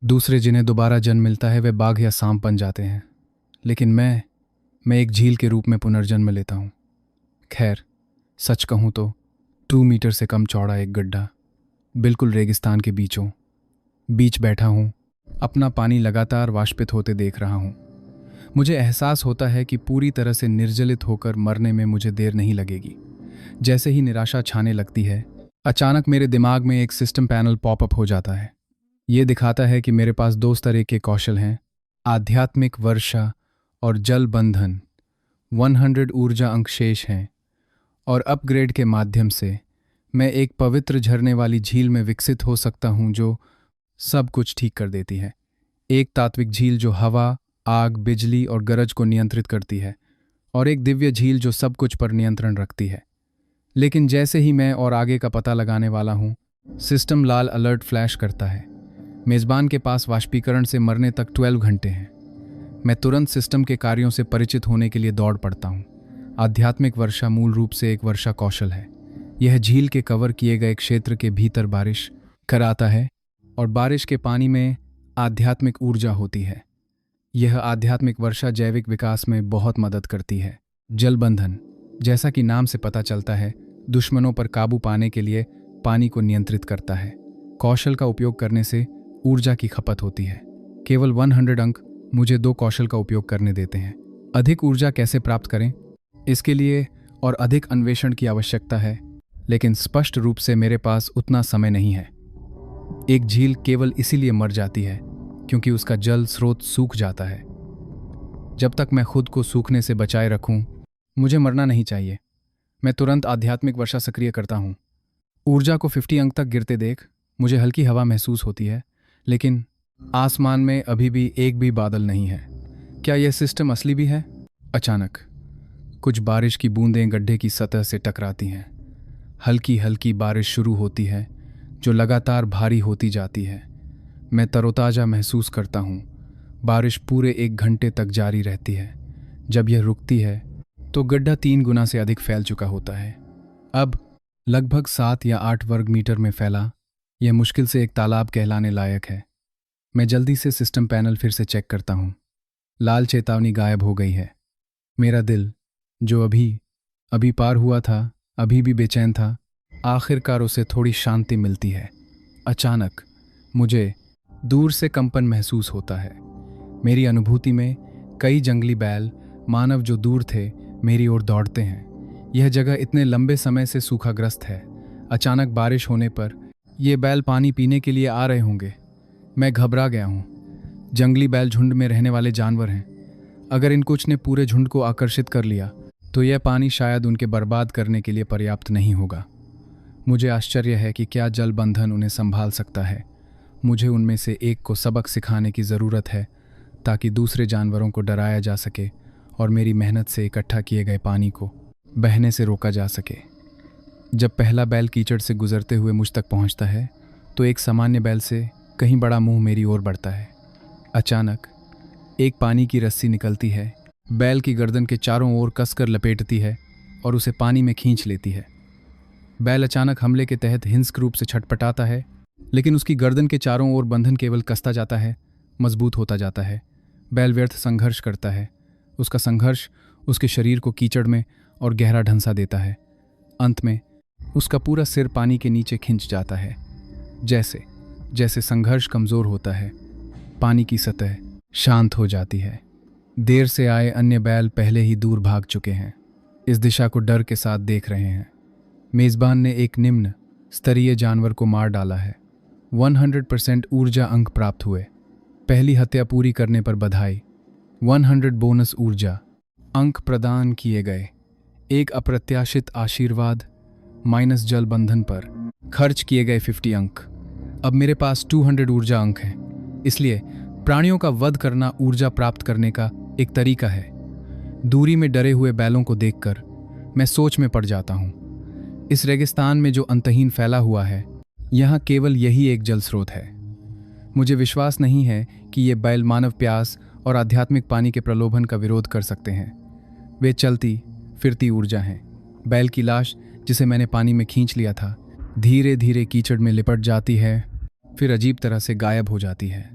दूसरे जिन्हें दोबारा जन्म मिलता है वे बाघ या सांप बन जाते हैं, लेकिन मैं एक झील के रूप में पुनर्जन्म लेता हूँ। खैर, सच कहूँ तो 2 मीटर से कम चौड़ा एक गड्ढा, बिल्कुल रेगिस्तान के बीच बैठा हूँ। अपना पानी लगातार वाष्पित होते देख रहा हूँ। मुझे एहसास होता है कि पूरी तरह से निर्जलित होकर मरने में मुझे देर नहीं लगेगी। जैसे ही निराशा छाने लगती है, अचानक मेरे दिमाग में एक सिस्टम पैनल पॉपअप हो जाता है। ये दिखाता है कि मेरे पास दो तरह के कौशल हैं: आध्यात्मिक वर्षा और जल बंधन। 100 ऊर्जा अंक शेष हैं और अपग्रेड के माध्यम से मैं एक पवित्र झरने वाली झील में विकसित हो सकता हूँ जो सब कुछ ठीक कर देती है। एक तात्विक झील जो हवा, आग, बिजली और गरज को नियंत्रित करती है, और एक दिव्य झील जो सब कुछ पर नियंत्रण रखती है। लेकिन जैसे ही मैं और आगे का पता लगाने वाला हूँ, सिस्टम लाल अलर्ट फ्लैश करता है। मेज़बान के पास वाष्पीकरण से मरने तक 12 घंटे हैं। मैं तुरंत सिस्टम के कार्यों से परिचित होने के लिए दौड़ पड़ता हूँ। आध्यात्मिक वर्षा मूल रूप से एक वर्षा कौशल है। यह झील के कवर किए गए क्षेत्र के भीतर बारिश कराता है और बारिश के पानी में आध्यात्मिक ऊर्जा होती है। यह आध्यात्मिक वर्षा जैविक विकास में बहुत मदद करती है। जलबंधन, जैसा कि नाम से पता चलता है, दुश्मनों पर काबू पाने के लिए पानी को नियंत्रित करता है। कौशल का उपयोग करने से ऊर्जा की खपत होती है। केवल 100 अंक मुझे 2 कौशल का उपयोग करने देते हैं। अधिक ऊर्जा कैसे प्राप्त करें, इसके लिए और अधिक अन्वेषण की आवश्यकता है, लेकिन स्पष्ट रूप से मेरे पास उतना समय नहीं है। एक झील केवल इसीलिए मर जाती है क्योंकि उसका जल स्रोत सूख जाता है। जब तक मैं खुद को सूखने से बचाए रखूं, मुझे मरना नहीं चाहिए। मैं तुरंत आध्यात्मिक वर्षा सक्रिय करता हूं। ऊर्जा को 50 अंक तक गिरते देख मुझे हल्की हवा महसूस होती है, लेकिन आसमान में अभी भी एक भी बादल नहीं है। क्या यह सिस्टम असली भी है? अचानक कुछ बारिश की बूंदें गड्ढे की सतह से टकराती हैं। हल्की हल्की बारिश शुरू होती है जो लगातार भारी होती जाती है। मैं तरोताज़ा महसूस करता हूँ। बारिश पूरे 1 घंटे तक जारी रहती है। जब यह रुकती है तो गड्ढा 3 गुना से अधिक फैल चुका होता है। अब लगभग 7 या 8 वर्ग मीटर में फैला यह मुश्किल से एक तालाब कहलाने लायक है। मैं जल्दी से सिस्टम पैनल फिर से चेक करता हूँ। लाल चेतावनी गायब हो गई है। मेरा दिल, जो अभी अभी पार हुआ था, अभी भी बेचैन था। आखिरकार उसे थोड़ी शांति मिलती है। अचानक मुझे दूर से कंपन महसूस होता है। मेरी अनुभूति में कई जंगली बैल, मानव जो दूर थे, मेरी ओर दौड़ते हैं। यह जगह इतने लंबे समय से सूखाग्रस्त है। अचानक बारिश होने पर ये बैल पानी पीने के लिए आ रहे होंगे। मैं घबरा गया हूँ। जंगली बैल झुंड में रहने वाले जानवर हैं। अगर इन कुछ ने पूरे झुंड को आकर्षित कर लिया तो यह पानी शायद उनके बर्बाद करने के लिए पर्याप्त नहीं होगा। मुझे आश्चर्य है कि क्या जल बंधन उन्हें संभाल सकता है। मुझे उनमें से एक को सबक सिखाने की ज़रूरत है ताकि दूसरे जानवरों को डराया जा सके और मेरी मेहनत से इकट्ठा किए गए पानी को बहने से रोका जा सके। जब पहला बैल कीचड़ से गुजरते हुए मुझ तक पहुंचता है तो एक सामान्य बैल से कहीं बड़ा मुंह मेरी ओर बढ़ता है। अचानक एक पानी की रस्सी निकलती है, बैल की गर्दन के चारों ओर कसकर लपेटती है और उसे पानी में खींच लेती है। बैल अचानक हमले के तहत हिंसक रूप से छटपटाता है, लेकिन उसकी गर्दन के चारों ओर बंधन केवल कसता जाता है, मजबूत होता जाता है। बैल व्यर्थ संघर्ष करता है। उसका संघर्ष उसके शरीर को कीचड़ में और गहरा ढंसा देता है। अंत में उसका पूरा सिर पानी के नीचे खिंच जाता है। जैसे जैसे संघर्ष कमज़ोर होता है, पानी की सतह शांत हो जाती है। देर से आए अन्य बैल पहले ही दूर भाग चुके हैं, इस दिशा को डर के साथ देख रहे हैं। मेज़बान ने एक निम्न स्तरीय जानवर को मार डाला है। 100% ऊर्जा अंक प्राप्त हुए। पहली हत्या पूरी करने पर बधाई। 100 बोनस ऊर्जा अंक प्रदान किए गए। एक अप्रत्याशित आशीर्वाद माइनस जल बंधन पर खर्च किए गए 50 अंक। अब मेरे पास 200 ऊर्जा अंक हैं। इसलिए प्राणियों का वध करना ऊर्जा प्राप्त करने का एक तरीका है। दूरी में डरे हुए बैलों को देखकर मैं सोच में पड़ जाता हूँ। इस रेगिस्तान में जो अंतहीन फैला हुआ है, यहाँ केवल यही एक जल स्रोत है। मुझे विश्वास नहीं है कि ये बैल मानव प्यास और आध्यात्मिक पानी के प्रलोभन का विरोध कर सकते हैं। वे चलती फिरती ऊर्जा हैं। बैल की लाश, जिसे मैंने पानी में खींच लिया था, धीरे धीरे कीचड़ में लिपट जाती है, फिर अजीब तरह से गायब हो जाती है।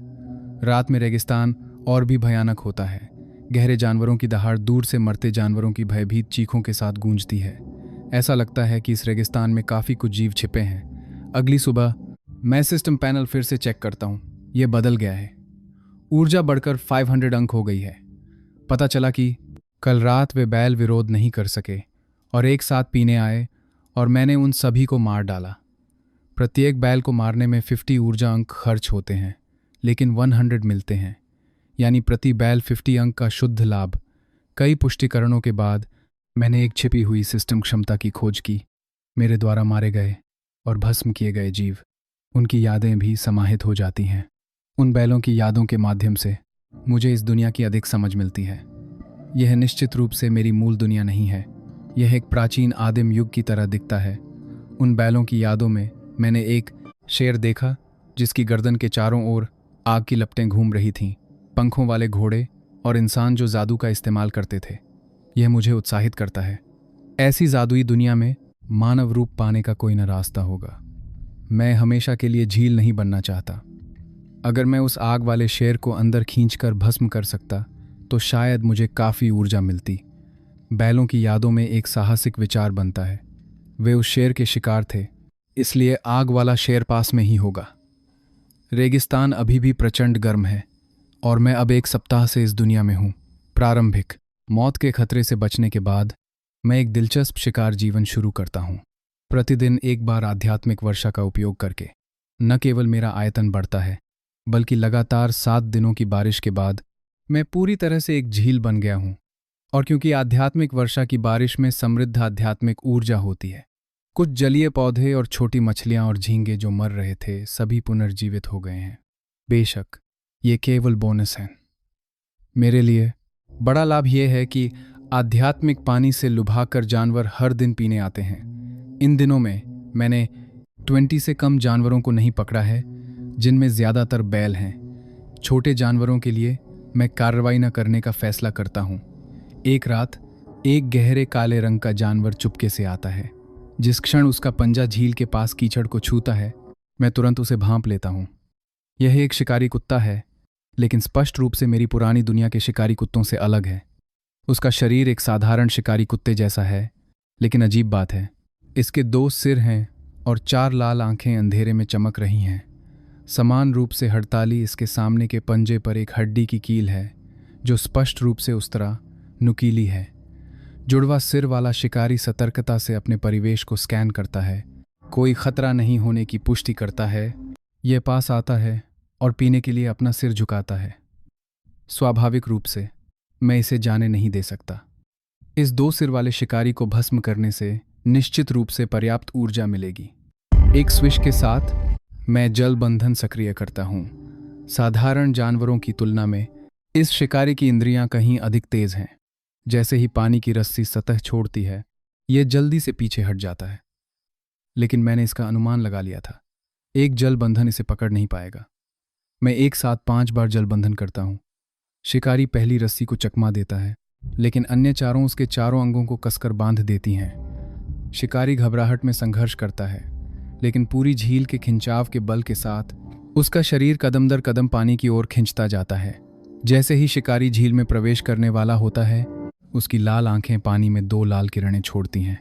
रात में रेगिस्तान और भी भयानक होता है। गहरे जानवरों की दहाड़ दूर से मरते जानवरों की भयभीत चीखों के साथ गूंजती है। ऐसा लगता है कि इस रेगिस्तान में काफ़ी कुछ जीव छिपे हैं। अगली सुबह मैं सिस्टम पैनल फिर से चेक करता हूँ। यह बदल गया है। ऊर्जा बढ़कर 500 अंक हो गई है। पता चला कि कल रात वे बैल विरोध नहीं कर सके और एक साथ पीने आए और मैंने उन सभी को मार डाला। प्रत्येक बैल को मारने में 50 ऊर्जा अंक खर्च होते हैं, लेकिन 100 मिलते हैं, यानी प्रति बैल 50 अंक का शुद्ध लाभ। कई पुष्टिकरणों के बाद मैंने एक छिपी हुई सिस्टम क्षमता की खोज की। मेरे द्वारा मारे गए और भस्म किए गए जीव, उनकी यादें भी समाहित हो जाती हैं। उन बैलों की यादों के माध्यम से मुझे इस दुनिया की अधिक समझ मिलती है। यह निश्चित रूप से मेरी मूल दुनिया नहीं है। यह एक प्राचीन आदिम युग की तरह दिखता है। उन बैलों की यादों में मैंने एक शेर देखा जिसकी गर्दन के चारों ओर आग की लपटें घूम रही थीं, पंखों वाले घोड़े और इंसान जो जादू का इस्तेमाल करते थे। यह मुझे उत्साहित करता है। ऐसी जादुई दुनिया में मानव रूप पाने का कोई न रास्ता होगा। मैं हमेशा के लिए झील नहीं बनना चाहता। अगर मैं उस आग वाले शेर को अंदर खींचकर भस्म कर सकता तो शायद मुझे काफ़ी ऊर्जा मिलती। बैलों की यादों में एक साहसिक विचार बनता है। वे उस शेर के शिकार थे, इसलिए आग वाला शेर पास में ही होगा। रेगिस्तान अभी भी प्रचंड गर्म है और मैं अब एक सप्ताह से इस दुनिया में हूँ। प्रारंभिक मौत के खतरे से बचने के बाद मैं एक दिलचस्प शिकार जीवन शुरू करता हूँ। प्रतिदिन एक बार आध्यात्मिक वर्षा का उपयोग करके न केवल मेरा आयतन बढ़ता है, बल्कि लगातार 7 दिनों की बारिश के बाद मैं पूरी तरह से एक झील बन गया हूँ। और क्योंकि आध्यात्मिक वर्षा की बारिश में समृद्ध आध्यात्मिक ऊर्जा होती है, कुछ जलीय पौधे और छोटी मछलियां और झींगे जो मर रहे थे सभी पुनर्जीवित हो गए हैं। बेशक ये केवल बोनस है। मेरे लिए बड़ा लाभ यह है कि आध्यात्मिक पानी से लुभाकर जानवर हर दिन पीने आते हैं। इन दिनों में मैंने 20 से कम जानवरों को नहीं पकड़ा है, जिनमें ज़्यादातर बैल हैं। छोटे जानवरों के लिए मैं कार्रवाई न करने का फैसला करता हूँ। एक रात एक गहरे काले रंग का जानवर चुपके से आता है। जिस क्षण उसका पंजा झील के पास कीचड़ को छूता है, मैं तुरंत उसे भांप लेता हूँ। यह एक शिकारी कुत्ता है, लेकिन स्पष्ट रूप से मेरी पुरानी दुनिया के शिकारी कुत्तों से अलग है। उसका शरीर एक साधारण शिकारी कुत्ते जैसा है, लेकिन अजीब बात है, इसके 2 सिर हैं और 4 लाल आंखें अंधेरे में चमक रही हैं। समान रूप से हड़ताली इसके सामने के पंजे पर एक हड्डी की कील है, जो स्पष्ट रूप से उस तरह नुकीली है। जुड़वा सिर वाला शिकारी सतर्कता से अपने परिवेश को स्कैन करता है, कोई खतरा नहीं होने की पुष्टि करता है। यह पास आता है और पीने के लिए अपना सिर झुकाता है। स्वाभाविक रूप से मैं इसे जाने नहीं दे सकता। इस 2 सिर वाले शिकारी को भस्म करने से निश्चित रूप से पर्याप्त ऊर्जा मिलेगी। एक स्विच के साथ मैं जल बंधन सक्रिय करता हूँ। साधारण जानवरों की तुलना में इस शिकारी की इंद्रियां कहीं अधिक तेज हैं। जैसे ही पानी की रस्सी सतह छोड़ती है, यह जल्दी से पीछे हट जाता है। लेकिन मैंने इसका अनुमान लगा लिया था। एक जल बंधन इसे पकड़ नहीं पाएगा। मैं एक साथ 5 बार जल बंधन करता हूँ। शिकारी पहली रस्सी को चकमा देता है, लेकिन अन्य चारों उसके चारों अंगों को कसकर बांध देती हैं। शिकारी घबराहट में संघर्ष करता है, लेकिन पूरी झील के खिंचाव के बल के साथ उसका शरीर कदम दर कदम पानी की ओर खिंचता जाता है। जैसे ही शिकारी झील में प्रवेश करने वाला होता है, उसकी लाल आंखें पानी में 2 लाल किरणें छोड़ती हैं।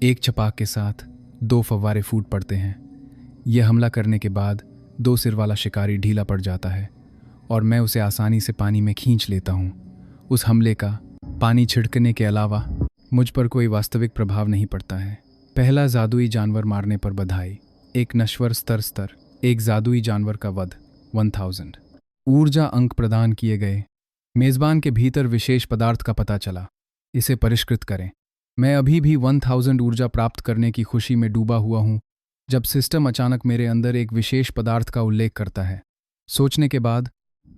एक छपाक के साथ 2 फव्वारे फूट पड़ते हैं। यह हमला करने के बाद 2 सिर वाला शिकारी ढीला पड़ जाता है और मैं उसे आसानी से पानी में खींच लेता हूँ। उस हमले का पानी छिड़कने के अलावा मुझ पर कोई वास्तविक प्रभाव नहीं पड़ता है। पहला जादुई जानवर मारने पर बधाई। एक नश्वर स्तर एक जादुई जानवर का वध। 1000 ऊर्जा अंक प्रदान किए गए। मेज़बान के भीतर विशेष पदार्थ का पता चला। इसे परिष्कृत करें। मैं अभी भी 1000 ऊर्जा प्राप्त करने की खुशी में डूबा हुआ हूँ जब सिस्टम अचानक मेरे अंदर एक विशेष पदार्थ का उल्लेख करता है। सोचने के बाद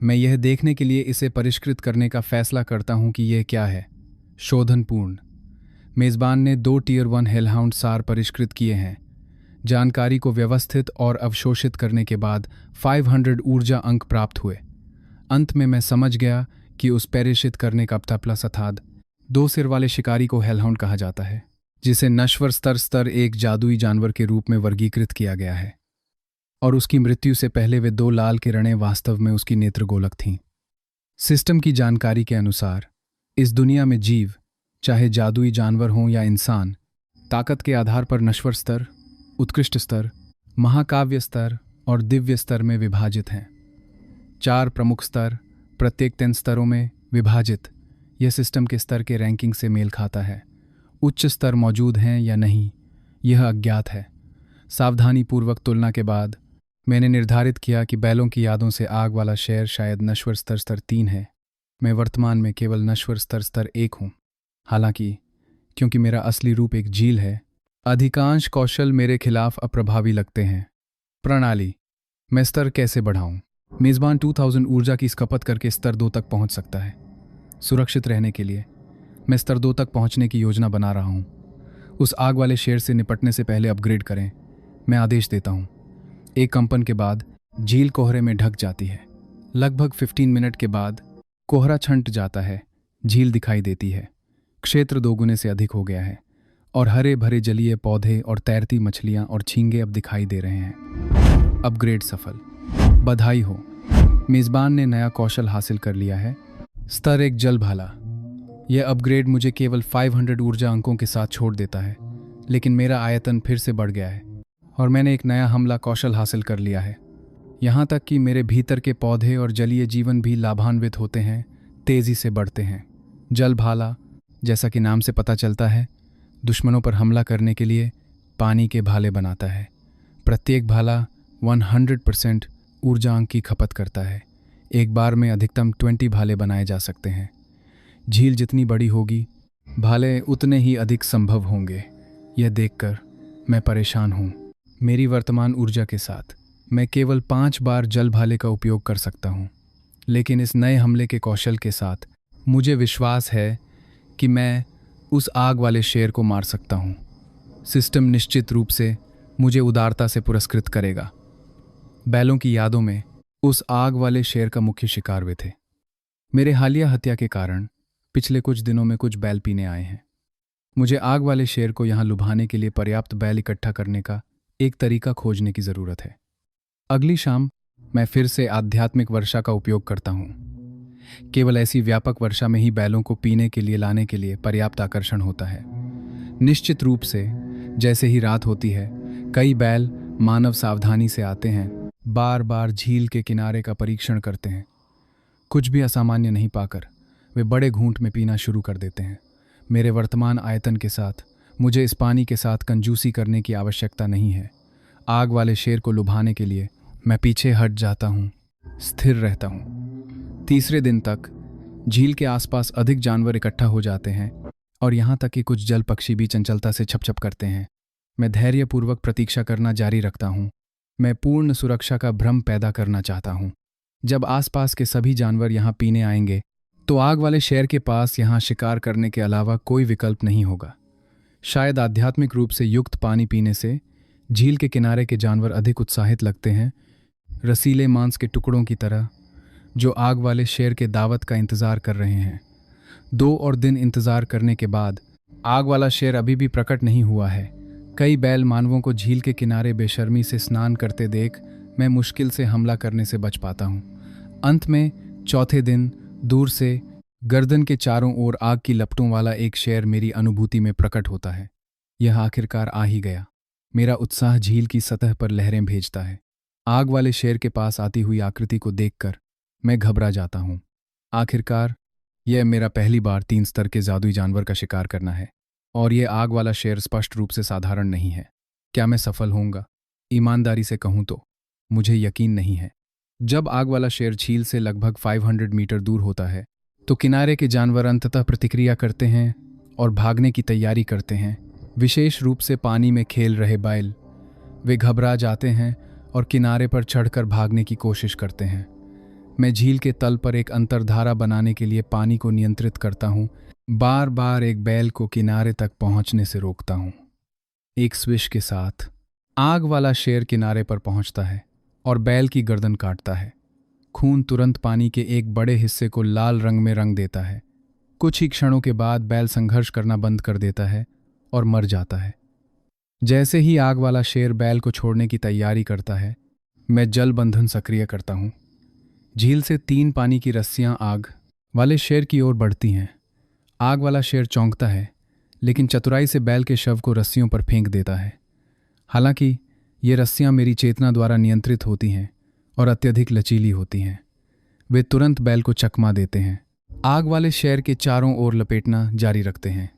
मैं यह देखने के लिए इसे परिष्कृत करने का फैसला करता हूँ कि यह क्या है। शोधन पूर्ण। मेज़बान ने 2 टियर 1 हेलहाउंड सार परिष्कृत किए हैं। जानकारी को व्यवस्थित और अवशोषित करने के बाद 500 ऊर्जा अंक प्राप्त हुए। अंत में मैं समझ गया कि उस परिष्कृत करने का तपला सथाद 2 सिर वाले शिकारी को हेलहाउंड कहा जाता है, जिसे नश्वर स्तर एक जादुई जानवर के रूप में वर्गीकृत किया गया है। और उसकी मृत्यु से पहले वे दो लाल किरणें वास्तव में उसकी नेत्रगोलक थीं। सिस्टम की जानकारी के अनुसार इस दुनिया में जीव, चाहे जादुई जानवर हों या इंसान, ताकत के आधार पर नश्वर स्तर, उत्कृष्ट स्तर, महाकाव्य स्तर और दिव्य स्तर में विभाजित हैं। 4 प्रमुख स्तर, प्रत्येक 3 स्तरों में विभाजित, यह सिस्टम के स्तर के रैंकिंग से मेल खाता है। उच्च स्तर मौजूद हैं या नहीं, यह अज्ञात है। सावधानीपूर्वक तुलना के बाद मैंने निर्धारित किया कि बैलों की यादों से आग वाला शेर शायद नश्वर स्तर 3 है। मैं वर्तमान में केवल नश्वर स्तर 1 हूँ। हालांकि क्योंकि मेरा असली रूप एक झील है, अधिकांश कौशल मेरे खिलाफ अप्रभावी लगते हैं। प्रणाली, मैं स्तर कैसे बढ़ाऊं? मेज़बान 2000 ऊर्जा की खपत करके स्तर 2 तक पहुंच सकता है। सुरक्षित रहने के लिए मैं स्तर 2 तक पहुंचने की योजना बना रहा हूं। उस आग वाले शेर से निपटने से पहले अपग्रेड करें। मैं आदेश देता हूं। एक कंपन के बाद झील कोहरे में ढक जाती है। लगभग 15 मिनट के बाद कोहरा छंट जाता है। झील दिखाई देती है। क्षेत्र 2 गुने से अधिक हो गया है और हरे भरे जलीय पौधे और तैरती मछलियां और झींगे अब दिखाई दे रहे हैं। अपग्रेड सफल। बधाई हो, मेज़बान ने नया कौशल हासिल कर लिया है। स्तर 1 जल भाला। यह अपग्रेड मुझे केवल 500 ऊर्जा अंकों के साथ छोड़ देता है, लेकिन मेरा आयतन फिर से बढ़ गया है और मैंने एक नया हमला कौशल हासिल कर लिया है। यहाँ तक कि मेरे भीतर के पौधे और जलीय जीवन भी लाभान्वित होते हैं, तेज़ी से बढ़ते हैं। जल भाला, जैसा कि नाम से पता चलता है, दुश्मनों पर हमला करने के लिए पानी के भाले बनाता है। प्रत्येक भाला 100% ऊर्जा अंक की खपत करता है। एक बार में अधिकतम 20 भाले बनाए जा सकते हैं। झील जितनी बड़ी होगी, भाले उतने ही अधिक संभव होंगे। यह देखकर मैं परेशान हूँ। मेरी वर्तमान ऊर्जा के साथ मैं केवल 5 बार जल भाले का उपयोग कर सकता हूँ, लेकिन इस नए हमले के कौशल के साथ मुझे विश्वास है कि मैं उस आग वाले शेर को मार सकता हूँ। सिस्टम निश्चित रूप से मुझे उदारता से पुरस्कृत करेगा। बैलों की यादों में उस आग वाले शेर का मुख्य शिकार वे थे। मेरे हालिया हत्या के कारण पिछले कुछ दिनों में कुछ बैल पीने आए हैं। मुझे आग वाले शेर को यहाँ लुभाने के लिए पर्याप्त बैल इकट्ठा करने का एक तरीका खोजने की ज़रूरत है। अगली शाम मैं फिर से आध्यात्मिक वर्षा का उपयोग करता हूँ। केवल ऐसी व्यापक वर्षा में ही बैलों को पीने के लिए लाने के लिए पर्याप्त आकर्षण होता है। निश्चित रूप से जैसे ही रात होती है, कई बैल मानव सावधानी से आते हैं, बार बार झील के किनारे का परीक्षण करते हैं। कुछ भी असामान्य नहीं पाकर वे बड़े घूंट में पीना शुरू कर देते हैं। मेरे वर्तमान आयतन के साथ मुझे इस पानी के साथ कंजूसी करने की आवश्यकता नहीं है। आग वाले शेर को लुभाने के लिए मैं पीछे हट जाता हूँ, स्थिर रहता हूँ। तीसरे दिन तक झील के आसपास अधिक जानवर इकट्ठा हो जाते हैं और यहाँ तक कि कुछ जल पक्षी भी चंचलता से छपछप करते हैं। मैं धैर्यपूर्वक प्रतीक्षा करना जारी रखता हूँ। मैं पूर्ण सुरक्षा का भ्रम पैदा करना चाहता हूँ। जब आसपास के सभी जानवर यहाँ पीने आएंगे तो आग वाले शेर के पास यहाँ शिकार करने के अलावा कोई विकल्प नहीं होगा। शायद आध्यात्मिक रूप से युक्त पानी पीने से झील के किनारे के जानवर अधिक उत्साहित लगते हैं, रसीले मांस के टुकड़ों की तरह जो आग वाले शेर के दावत का इंतज़ार कर रहे हैं। 2 और दिन इंतज़ार करने के बाद आग वाला शेर अभी भी प्रकट नहीं हुआ है। कई बैल मानवों को झील के किनारे बेशर्मी से स्नान करते देख मैं मुश्किल से हमला करने से बच पाता हूँ। अंत में चौथे दिन दूर से गर्दन के चारों ओर आग की लपटों वाला एक शेर मेरी अनुभूति में प्रकट होता है। यह आखिरकार आ ही गया। मेरा उत्साह झील की सतह पर लहरें भेजता है। आग वाले शेर के पास आती हुई आकृति को देखकर मैं घबरा जाता हूँ। आखिरकार यह मेरा पहली बार 3 स्तर के जादुई जानवर का शिकार करना है और यह आग वाला शेर स्पष्ट रूप से साधारण नहीं है। क्या मैं सफल होऊंगा? ईमानदारी से कहूं तो मुझे यकीन नहीं है। जब आग वाला शेर झील से लगभग 500 मीटर दूर होता है तो किनारे के जानवर अंततः प्रतिक्रिया करते हैं और भागने की तैयारी करते हैं। विशेष रूप से पानी में खेल रहे बैल, वे घबरा जाते हैं और किनारे पर चढ़कर भागने की कोशिश करते हैं। मैं झील के तल पर एक अंतर्धारा बनाने के लिए पानी को नियंत्रित करता हूँ। बार बार एक बैल को किनारे तक पहुंचने से रोकता हूँ। एक स्विश के साथ आग वाला शेर किनारे पर पहुंचता है और बैल की गर्दन काटता है। खून तुरंत पानी के एक बड़े हिस्से को लाल रंग में रंग देता है। कुछ ही क्षणों के बाद बैल संघर्ष करना बंद कर देता है और मर जाता है। जैसे ही आग वाला शेर बैल को छोड़ने की तैयारी करता है, मैं जल बंधन सक्रिय करता हूँ। झील से 3 पानी की रस्सियां आग वाले शेर की ओर बढ़ती हैं। आग वाला शेर चौंकता है, लेकिन चतुराई से बैल के शव को रस्सियों पर फेंक देता है। हालांकि ये रस्सियां मेरी चेतना द्वारा नियंत्रित होती हैं और अत्यधिक लचीली होती हैं। वे तुरंत बैल को चकमा देते हैं। आग वाले शेर के चारों ओर लपेटना जारी रखते हैं।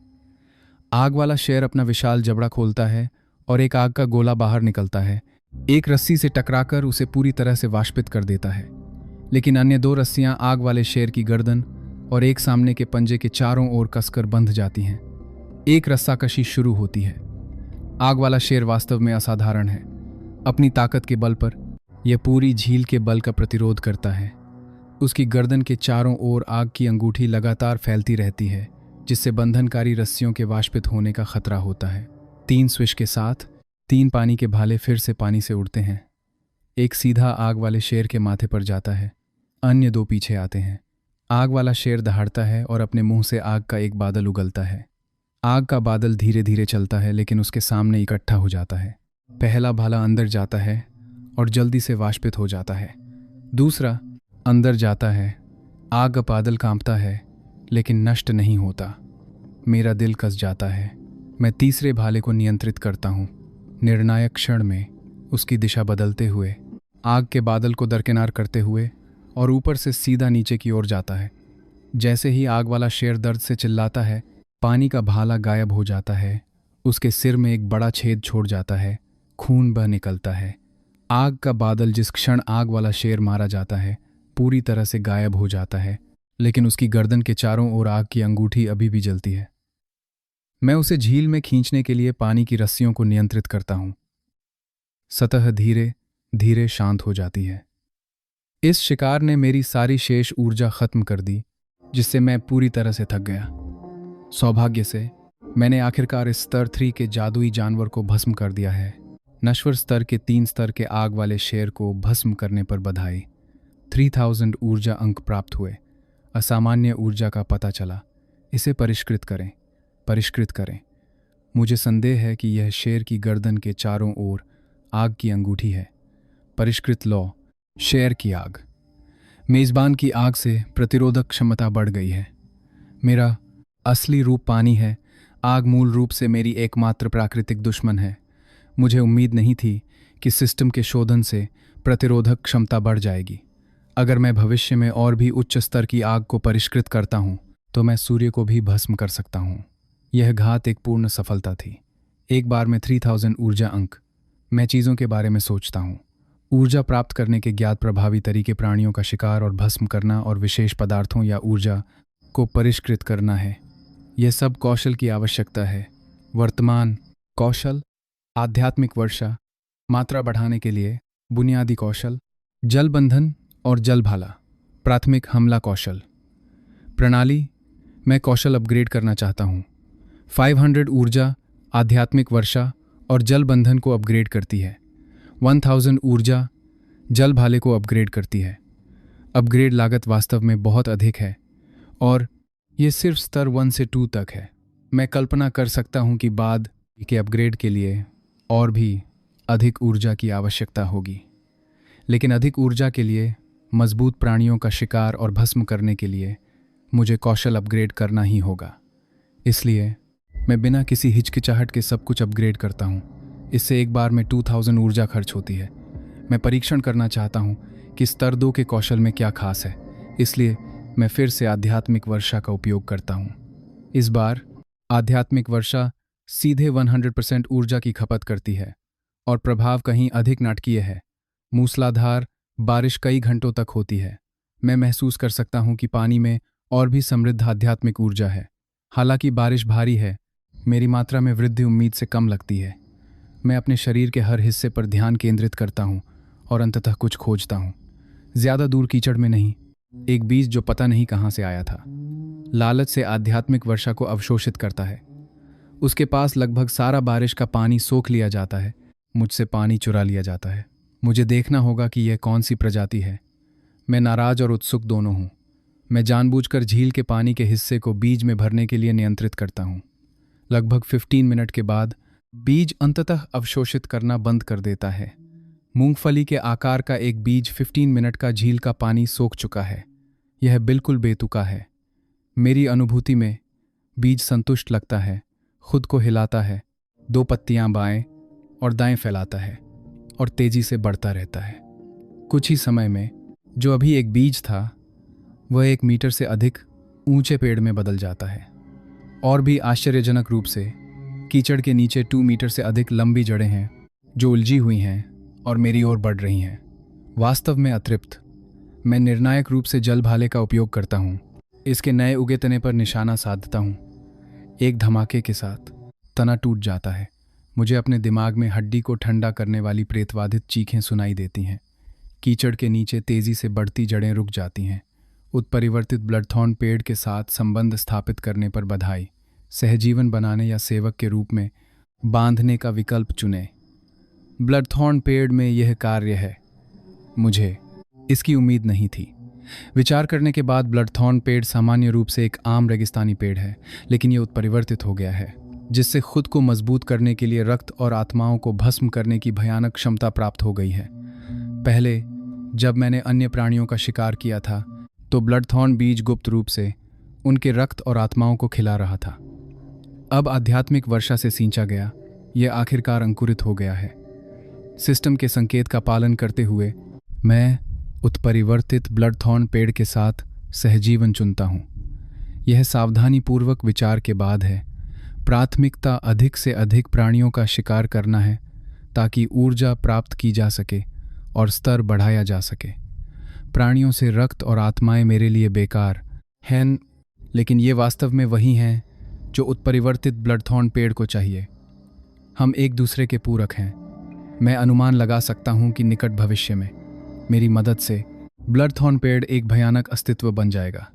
आग वाला शेर अपना विशाल जबड़ा खोलता है और एक आग का गोला बाहर निकलता है। एक रस्सी से टकराकर उसे पूरी तरह से वाष्पित कर देता है, लेकिन अन्य 2 रस्सियां आग वाले शेर की गर्दन और एक सामने के पंजे के चारों ओर कसकर बंध जाती हैं। एक रस्साकशी शुरू होती है। आग वाला शेर वास्तव में असाधारण है। अपनी ताकत के बल पर यह पूरी झील के बल का प्रतिरोध करता है। उसकी गर्दन के चारों ओर आग की अंगूठी लगातार फैलती रहती है, जिससे बंधनकारी रस्सियों के वाष्पित होने का खतरा होता है। 3 स्विश के साथ 3 पानी के भाले फिर से पानी से उड़ते हैं। एक सीधा आग वाले शेर के माथे पर जाता है, अन्य 2 पीछे आते हैं। आग वाला शेर दहाड़ता है और अपने मुंह से आग का एक बादल उगलता है। आग का बादल धीरे धीरे चलता है, लेकिन उसके सामने इकट्ठा हो जाता है। पहला भाला अंदर जाता है और जल्दी से वाष्पित हो जाता है। दूसरा अंदर जाता है। आग का बादल कांपता है, लेकिन नष्ट नहीं होता। मेरा दिल कस जाता है। मैं तीसरे भाले को नियंत्रित करता हूँ। निर्णायक क्षण में उसकी दिशा बदलते हुए आग के बादल को दरकिनार करते हुए और ऊपर से सीधा नीचे की ओर जाता है। जैसे ही आग वाला शेर दर्द से चिल्लाता है, पानी का भाला गायब हो जाता है। उसके सिर में एक बड़ा छेद छोड़ जाता है। खून बह निकलता है। आग का बादल जिस क्षण आग वाला शेर मारा जाता है पूरी तरह से गायब हो जाता है, लेकिन उसकी गर्दन के चारों ओर आग की अंगूठी अभी भी जलती है। मैं उसे झील में खींचने के लिए पानी की रस्सियों को नियंत्रित करता हूं। सतह धीरे धीरे शांत हो जाती है। इस शिकार ने मेरी सारी शेष ऊर्जा खत्म कर दी, जिससे मैं पूरी तरह से थक गया। सौभाग्य से मैंने आखिरकार इस स्तर 3 के जादुई जानवर को भस्म कर दिया है। नश्वर स्तर के 3 स्तर के आग वाले शेर को भस्म करने पर बधाई। 3000 ऊर्जा अंक प्राप्त हुए। असामान्य ऊर्जा का पता चला। इसे परिष्कृत करें, परिष्कृत करें। मुझे संदेह है कि यह शेर की गर्दन के चारों ओर आग की अंगूठी है। परिष्कृत लौ, शेर की आग। मेज़बान की आग से प्रतिरोधक क्षमता बढ़ गई है। मेरा असली रूप पानी है। आग मूल रूप से मेरी एकमात्र प्राकृतिक दुश्मन है। मुझे उम्मीद नहीं थी कि सिस्टम के शोधन से प्रतिरोधक क्षमता बढ़ जाएगी। अगर मैं भविष्य में और भी उच्च स्तर की आग को परिष्कृत करता हूं, तो मैं सूर्य को भी भस्म कर सकता हूं। यह घात एक पूर्ण सफलता थी। एक बार में 3000 ऊर्जा अंक। मैं चीज़ों के बारे में सोचता हूं। ऊर्जा प्राप्त करने के ज्ञात प्रभावी तरीके प्राणियों का शिकार और भस्म करना और विशेष पदार्थों या ऊर्जा को परिष्कृत करना है। यह सब कौशल की आवश्यकता है। वर्तमान कौशल, आध्यात्मिक वर्षा, मात्रा बढ़ाने के लिए बुनियादी कौशल, जल बंधन और जल भाला, प्राथमिक हमला कौशल। प्रणाली, मैं कौशल अपग्रेड करना चाहता हूँ। 500 ऊर्जा आध्यात्मिक वर्षा और जल बंधन को अपग्रेड करती है। 1000 ऊर्जा जल भाले को अपग्रेड करती है। अपग्रेड लागत वास्तव में बहुत अधिक है और ये सिर्फ स्तर 1 से 2 तक है। मैं कल्पना कर सकता हूँ कि बाद के अपग्रेड के लिए और भी अधिक ऊर्जा की आवश्यकता होगी, लेकिन अधिक ऊर्जा के लिए मजबूत प्राणियों का शिकार और भस्म करने के लिए मुझे कौशल अपग्रेड करना ही होगा। इसलिए मैं बिना किसी हिचकिचाहट के सब कुछ अपग्रेड करता हूँ। इससे एक बार में 2000 ऊर्जा खर्च होती है। मैं परीक्षण करना चाहता हूँ कि स्तर 2 के कौशल में क्या खास है, इसलिए मैं फिर से आध्यात्मिक वर्षा का उपयोग करता हूँ। इस बार आध्यात्मिक वर्षा सीधे 100% ऊर्जा की खपत करती है और प्रभाव कहीं अधिक नाटकीय है। मूसलाधार बारिश कई घंटों तक होती है। मैं महसूस कर सकता हूँ कि पानी में और भी समृद्ध आध्यात्मिक ऊर्जा है। हालांकि बारिश भारी है, मेरी मात्रा में वृद्धि उम्मीद से कम लगती है। मैं अपने शरीर के हर हिस्से पर ध्यान केंद्रित करता हूँ और अंततः कुछ खोजता हूँ। ज्यादा दूर कीचड़ में नहीं, एक बीज जो पता नहीं कहाँ से आया था। लालच से आध्यात्मिक वर्षा को अवशोषित करता है। उसके पास लगभग सारा बारिश का पानी सोख लिया जाता है। मुझसे पानी चुरा लिया जाता है। मुझे देखना होगा कि यह कौन सी प्रजाति है। मैं नाराज और उत्सुक दोनों हूँ। मैं जानबूझकर झील के पानी के हिस्से को बीज में भरने के लिए नियंत्रित करता हूँ। लगभग 15 मिनट के बाद बीज अंततः अवशोषित करना बंद कर देता है। मूंगफली के आकार का एक बीज 15 मिनट का झील का पानी सोख चुका है। यह बिल्कुल बेतुका है। मेरी अनुभूति में बीज संतुष्ट लगता है, खुद को हिलाता है, 2 पत्तियां बाएं और दाएं फैलाता है और तेजी से बढ़ता रहता है। कुछ ही समय में जो अभी एक बीज था वह 1 मीटर से अधिक ऊंचे पेड़ में बदल जाता है। और भी आश्चर्यजनक रूप से कीचड़ के नीचे 2 मीटर से अधिक लंबी जड़ें हैं जो उलझी हुई हैं और मेरी ओर बढ़ रही हैं। वास्तव में अतृप्त, मैं निर्णायक रूप से जल भाले का उपयोग करता हूँ। इसके नए उगे तने पर निशाना साधता हूँ। एक धमाके के साथ तना टूट जाता है। मुझे अपने दिमाग में हड्डी को ठंडा करने वाली प्रेतवाधित चीखें सुनाई देती हैं। कीचड़ के नीचे तेजी से बढ़ती जड़ें रुक जाती हैं। उत्परिवर्तित ब्लडथॉर्न पेड़ के साथ संबंध स्थापित करने पर बधाई। सहजीवन बनाने या सेवक के रूप में बांधने का विकल्प चुनें। ब्लडथॉर्न पेड़ में यह कार्य है। मुझे इसकी उम्मीद नहीं थी। विचार करने के बाद ब्लडथॉर्न पेड़ सामान्य रूप से एक आम रेगिस्तानी पेड़ है, लेकिन यह उत्परिवर्तित हो गया है, जिससे खुद को मजबूत करने के लिए रक्त और आत्माओं को भस्म करने की भयानक क्षमता प्राप्त हो गई है। पहले जब मैंने अन्य प्राणियों का शिकार किया था तो ब्लडथॉर्न बीज गुप्त रूप से उनके रक्त और आत्माओं को खिला रहा था। अब आध्यात्मिक वर्षा से सींचा गया, यह आखिरकार अंकुरित हो गया है। सिस्टम के संकेत का पालन करते हुए मैं उत्परिवर्तित ब्लडथॉर्न पेड़ के साथ सहजीवन चुनता हूँ। यह सावधानीपूर्वक विचार के बाद है। प्राथमिकता अधिक से अधिक प्राणियों का शिकार करना है ताकि ऊर्जा प्राप्त की जा सके और स्तर बढ़ाया जा सके। प्राणियों से रक्त और आत्माएं मेरे लिए बेकार हैं, लेकिन ये वास्तव में वही हैं जो उत्परिवर्तित ब्लडथॉर्न पेड़ को चाहिए। हम एक दूसरे के पूरक हैं। मैं अनुमान लगा सकता हूँ कि निकट भविष्य में मेरी मदद से ब्लडथॉर्न पेड़ एक भयानक अस्तित्व बन जाएगा।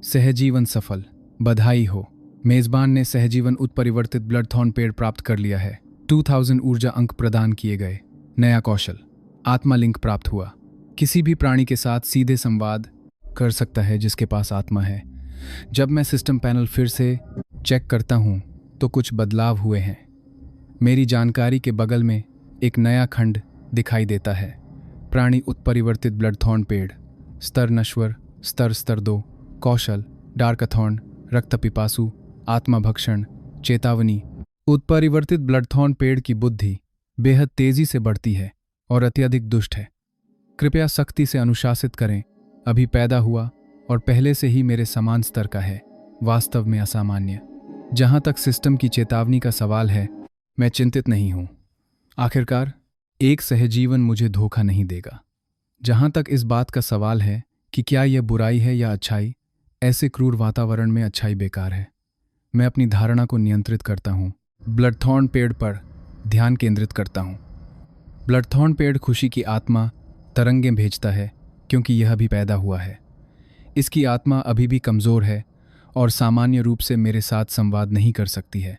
सहजीवन सफल। बधाई हो, मेजबान ने सहजीवन उत्परिवर्तित ब्लडथॉर्न पेड़ प्राप्त कर लिया है। 2000 ऊर्जा अंक प्रदान किए गए। नया कौशल, आत्मा लिंक प्राप्त हुआ। किसी भी प्राणी के साथ सीधे संवाद कर सकता है जिसके पास आत्मा है। जब मैं सिस्टम पैनल फिर से चेक करता हूँ तो कुछ बदलाव हुए हैं। मेरी जानकारी के बगल में एक नया खंड दिखाई देता है। प्राणी उत्परिवर्तित ब्लडथॉर्न पेड़। स्तर नश्वर, स्तर 2, कौशल, डार्कथॉर्न, रक्त पिपासु, आत्माभक्षण, चेतावनी। उत्परिवर्तित ब्लडथॉर्न पेड़ की बुद्धि बेहद तेजी से बढ़ती है और अत्यधिक दुष्ट है। कृपया सख्ती से अनुशासित करें। अभी पैदा हुआ और पहले से ही मेरे समान स्तर का है। वास्तव में असामान्य। जहां तक सिस्टम की चेतावनी का सवाल है, मैं चिंतित नहीं हूं। आखिरकार एक सहजीवन मुझे धोखा नहीं देगा। जहां तक इस बात का सवाल है कि क्या यह बुराई है या अच्छाई, ऐसे क्रूर वातावरण में अच्छाई बेकार है। मैं अपनी धारणा को नियंत्रित करता हूं। ब्लडथॉर्न पेड़ पर ध्यान केंद्रित करता हूं। ब्लडथॉर्न पेड़ खुशी की आत्मा तरंगें भेजता है क्योंकि यह भी पैदा हुआ है। इसकी आत्मा अभी भी कमज़ोर है और सामान्य रूप से मेरे साथ संवाद नहीं कर सकती है।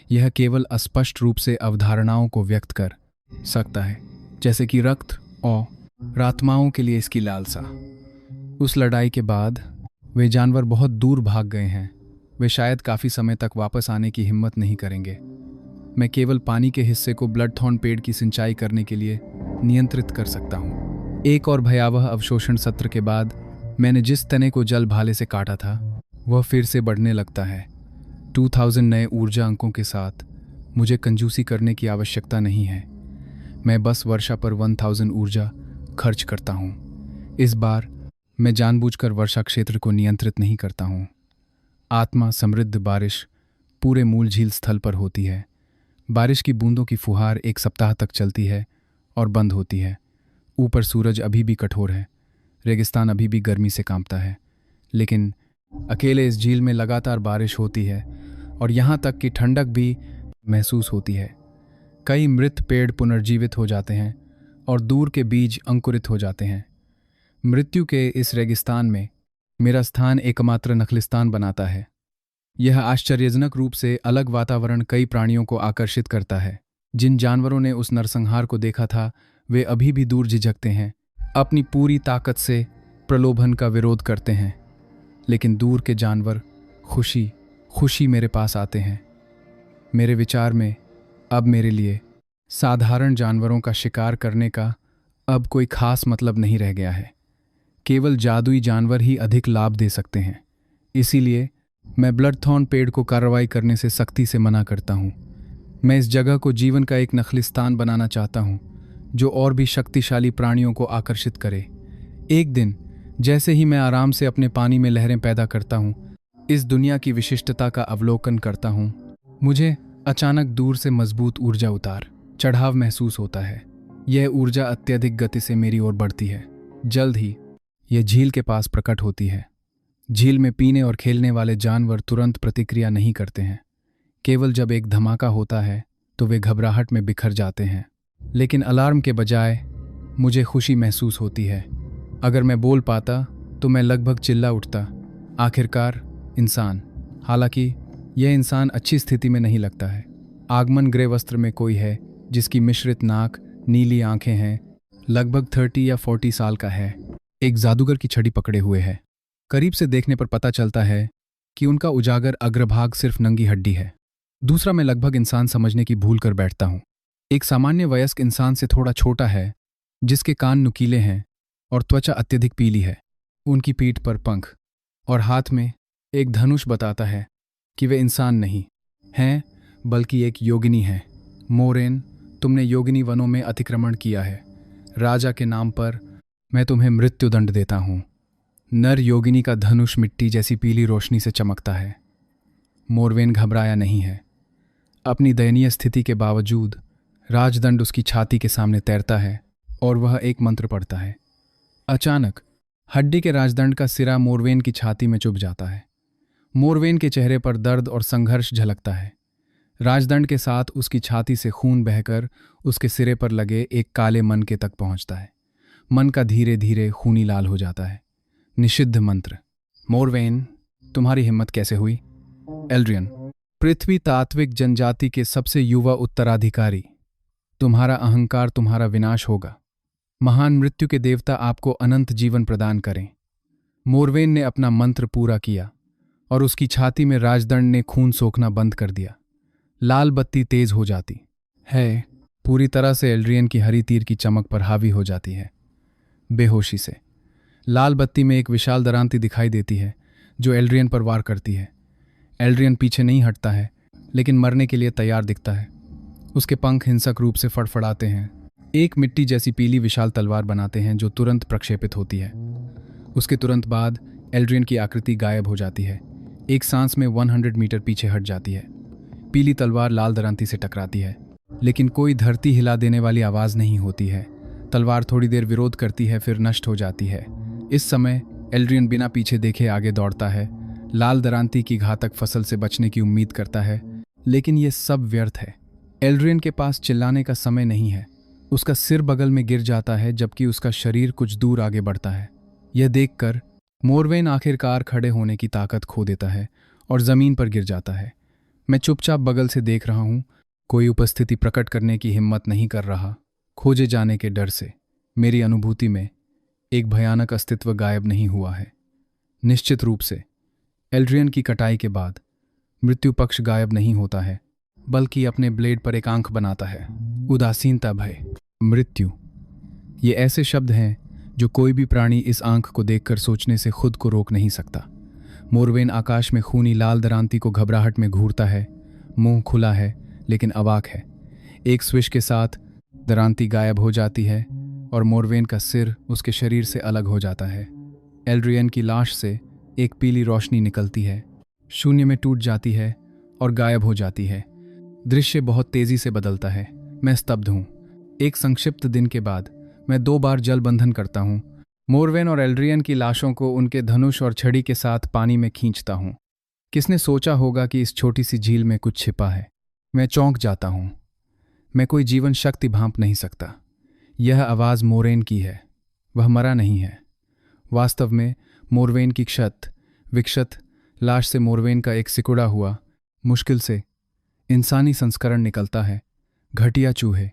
यह केवल अस्पष्ट रूप से अवधारणाओं को व्यक्त कर सकता है, जैसे कि रक्त और आत्माओं के लिए इसकी लालसा। उस लड़ाई के बाद वे जानवर बहुत दूर भाग गए हैं। वे शायद काफ़ी समय तक वापस आने की हिम्मत नहीं करेंगे। मैं केवल पानी के हिस्से को ब्लडथॉर्न पेड़ की सिंचाई करने के लिए नियंत्रित कर सकता हूँ। एक और भयावह अवशोषण सत्र के बाद मैंने जिस तने को जल भाले से काटा था वह फिर से बढ़ने लगता है। 2000 नए ऊर्जा अंकों के साथ मुझे कंजूसी करने की आवश्यकता नहीं है। मैं बस वर्षा पर 1000 ऊर्जा खर्च करता हूँ। इस बार मैं जानबूझकर वर्षा क्षेत्र को नियंत्रित नहीं करता हूँ। आत्मा समृद्ध बारिश पूरे मूल झील स्थल पर होती है। बारिश की बूंदों की फुहार 1 सप्ताह तक चलती है और बंद होती है। ऊपर सूरज अभी भी कठोर है। रेगिस्तान अभी भी गर्मी से कांपता है, लेकिन अकेले इस झील में लगातार बारिश होती है और यहाँ तक कि ठंडक भी महसूस होती है। कई मृत पेड़ पुनर्जीवित हो जाते हैं और दूर के बीज अंकुरित हो जाते हैं। मृत्यु के इस रेगिस्तान में मेरा स्थान एकमात्र नखलिस्तान बनाता है। यह आश्चर्यजनक रूप से अलग वातावरण कई प्राणियों को आकर्षित करता है। जिन जानवरों ने उस नरसंहार को देखा था वे अभी भी दूर झिझकते हैं, अपनी पूरी ताकत से प्रलोभन का विरोध करते हैं। लेकिन दूर के जानवर खुशी मेरे पास आते हैं। मेरे विचार में अब मेरे लिए साधारण जानवरों का शिकार करने का अब कोई खास मतलब नहीं रह गया है। केवल जादुई जानवर ही अधिक लाभ दे सकते हैं। इसीलिए मैं ब्लडथॉर्न पेड़ को कार्रवाई करने से सख्ती से मना करता हूँ। मैं इस जगह को जीवन का एक नखलिस्तान बनाना चाहता हूँ जो और भी शक्तिशाली प्राणियों को आकर्षित करे। एक दिन जैसे ही मैं आराम से अपने पानी में लहरें पैदा करता हूँ, इस दुनिया की विशिष्टता का अवलोकन करता हूँ, मुझे अचानक दूर से मजबूत ऊर्जा उतार चढ़ाव महसूस होता है। यह ऊर्जा अत्यधिक गति से मेरी ओर बढ़ती है। जल्द ही यह झील के पास प्रकट होती है। झील में पीने और खेलने वाले जानवर तुरंत प्रतिक्रिया नहीं करते हैं। केवल जब एक धमाका होता है तो वे घबराहट में बिखर जाते हैं। लेकिन अलार्म के बजाय मुझे खुशी महसूस होती है। अगर मैं बोल पाता तो मैं लगभग चिल्ला उठता, आखिरकार इंसान। हालांकि यह इंसान अच्छी स्थिति में नहीं लगता है। आगमन ग्रे वस्त्र में कोई है जिसकी मिश्रित नाक, नीली आंखें हैं, लगभग 30 या 40 साल का है। एक जादूगर की छड़ी पकड़े हुए है। करीब से देखने पर पता चलता है कि उनका उजागर अग्रभाग सिर्फ नंगी हड्डी है। दूसरा मैं लगभग इंसान समझने की भूल कर बैठता हूँ। एक सामान्य वयस्क इंसान से थोड़ा छोटा है, जिसके कान नुकीले हैं और त्वचा अत्यधिक पीली है। उनकी पीठ पर पंख और हाथ में एक धनुष बताता है कि वे इंसान नहीं हैं बल्कि एक योगिनी हैं। मोरेन, तुमने योगिनी वनों में अतिक्रमण किया है। राजा के नाम पर मैं तुम्हें मृत्युदंड देता हूँ। नर योगिनी का धनुष मिट्टी जैसी पीली रोशनी से चमकता है। मोरवेन घबराया नहीं है। अपनी दयनीय स्थिति के बावजूद राजदंड उसकी छाती के सामने तैरता है और वह एक मंत्र पढ़ता है। अचानक हड्डी के राजदंड का सिरा मोरवेन की छाती में चुभ जाता है। मोरवेन के चेहरे पर दर्द और संघर्ष झलकता है। राजदंड के साथ उसकी छाती से खून बहकर उसके सिरे पर लगे एक काले मन के तक पहुंचता है। मन का धीरे धीरे खूनी लाल हो जाता है। निषिद्ध मंत्र। मोरवेन, तुम्हारी हिम्मत कैसे हुई? एल्ड्रियन, पृथ्वी तात्विक जनजाति के सबसे युवा उत्तराधिकारी। तुम्हारा अहंकार तुम्हारा विनाश होगा। महान मृत्यु के देवता आपको अनंत जीवन प्रदान करें। मोरवेन ने अपना मंत्र पूरा किया और उसकी छाती में राजदंड ने खून सोखना बंद कर दिया। लाल बत्ती तेज हो जाती है, पूरी तरह से एल्ड्रियन की हरी तीर की चमक पर हावी हो जाती है। बेहोशी से लाल बत्ती में एक विशाल दरांती दिखाई देती है जो एल्ड्रियन पर वार करती है। एल्ड्रियन पीछे नहीं हटता है, लेकिन मरने के लिए तैयार दिखता है। उसके पंख हिंसक रूप से फड़फड़ाते हैं, एक मिट्टी जैसी पीली विशाल तलवार बनाते हैं जो तुरंत प्रक्षेपित होती है। उसके तुरंत बाद एल्ड्रियन की आकृति गायब हो जाती है। एक सांस में 100 मीटर पीछे हट जाती है। पीली तलवार लाल दरांती से टकराती है, लेकिन कोई धरती हिला देने वाली आवाज़ नहीं होती है। तलवार थोड़ी देर विरोध करती है, फिर नष्ट हो जाती है। इस समय एल्ड्रियन बिना पीछे देखे आगे दौड़ता है। लाल दरांती की घातक फसल से बचने की उम्मीद करता है, लेकिन ये सब व्यर्थ है। एल्ड्रियन के पास चिल्लाने का समय नहीं है। उसका सिर बगल में गिर जाता है जबकि उसका शरीर कुछ दूर आगे बढ़ता है। यह देखकर मोरवेन आखिरकार खड़े होने की ताकत खो देता है और ज़मीन पर गिर जाता है। मैं चुपचाप बगल से देख रहा हूँ। कोई उपस्थिति प्रकट करने की हिम्मत नहीं कर रहा। खोजे जाने के डर से मेरी अनुभूति में एक भयानक अस्तित्व गायब नहीं हुआ है। निश्चित रूप से एल्ड्रियन की कटाई के बाद मृत्यु पक्ष गायब नहीं होता है, बल्कि अपने ब्लेड पर एक आंख बनाता है। उदासीनता, भय, मृत्यु, ये ऐसे शब्द हैं जो कोई भी प्राणी इस आंख को देखकर सोचने से खुद को रोक नहीं सकता। मोरवेन आकाश में खूनी लाल दरांती को घबराहट में घूरता है। मुंह खुला है लेकिन अवाक है। एक स्विश के साथ दरांती गायब हो जाती है और मोरवेन का सिर उसके शरीर से अलग हो जाता है। एल्ड्रियन की लाश से एक पीली रोशनी निकलती है, शून्य में टूट जाती है और गायब हो जाती है। दृश्य बहुत तेजी से बदलता है। मैं स्तब्ध हूँ। एक संक्षिप्त दिन के बाद मैं 2 बार जल बंधन करता हूँ। मोरवेन और एल्ड्रियन की लाशों को उनके धनुष और छड़ी के साथ पानी में खींचता हूँ। किसने सोचा होगा कि इस छोटी सी झील में कुछ छिपा है? मैं चौंक जाता हूँ। मैं कोई जीवन शक्ति भांप नहीं सकता। यह आवाज़ मोरेन की है। वह मरा नहीं है। वास्तव में मोरवेन की क्षत विक्षत लाश से मोरवेन का एक सिकुड़ा हुआ, मुश्किल से इंसानी संस्करण निकलता है। घटिया चूहे,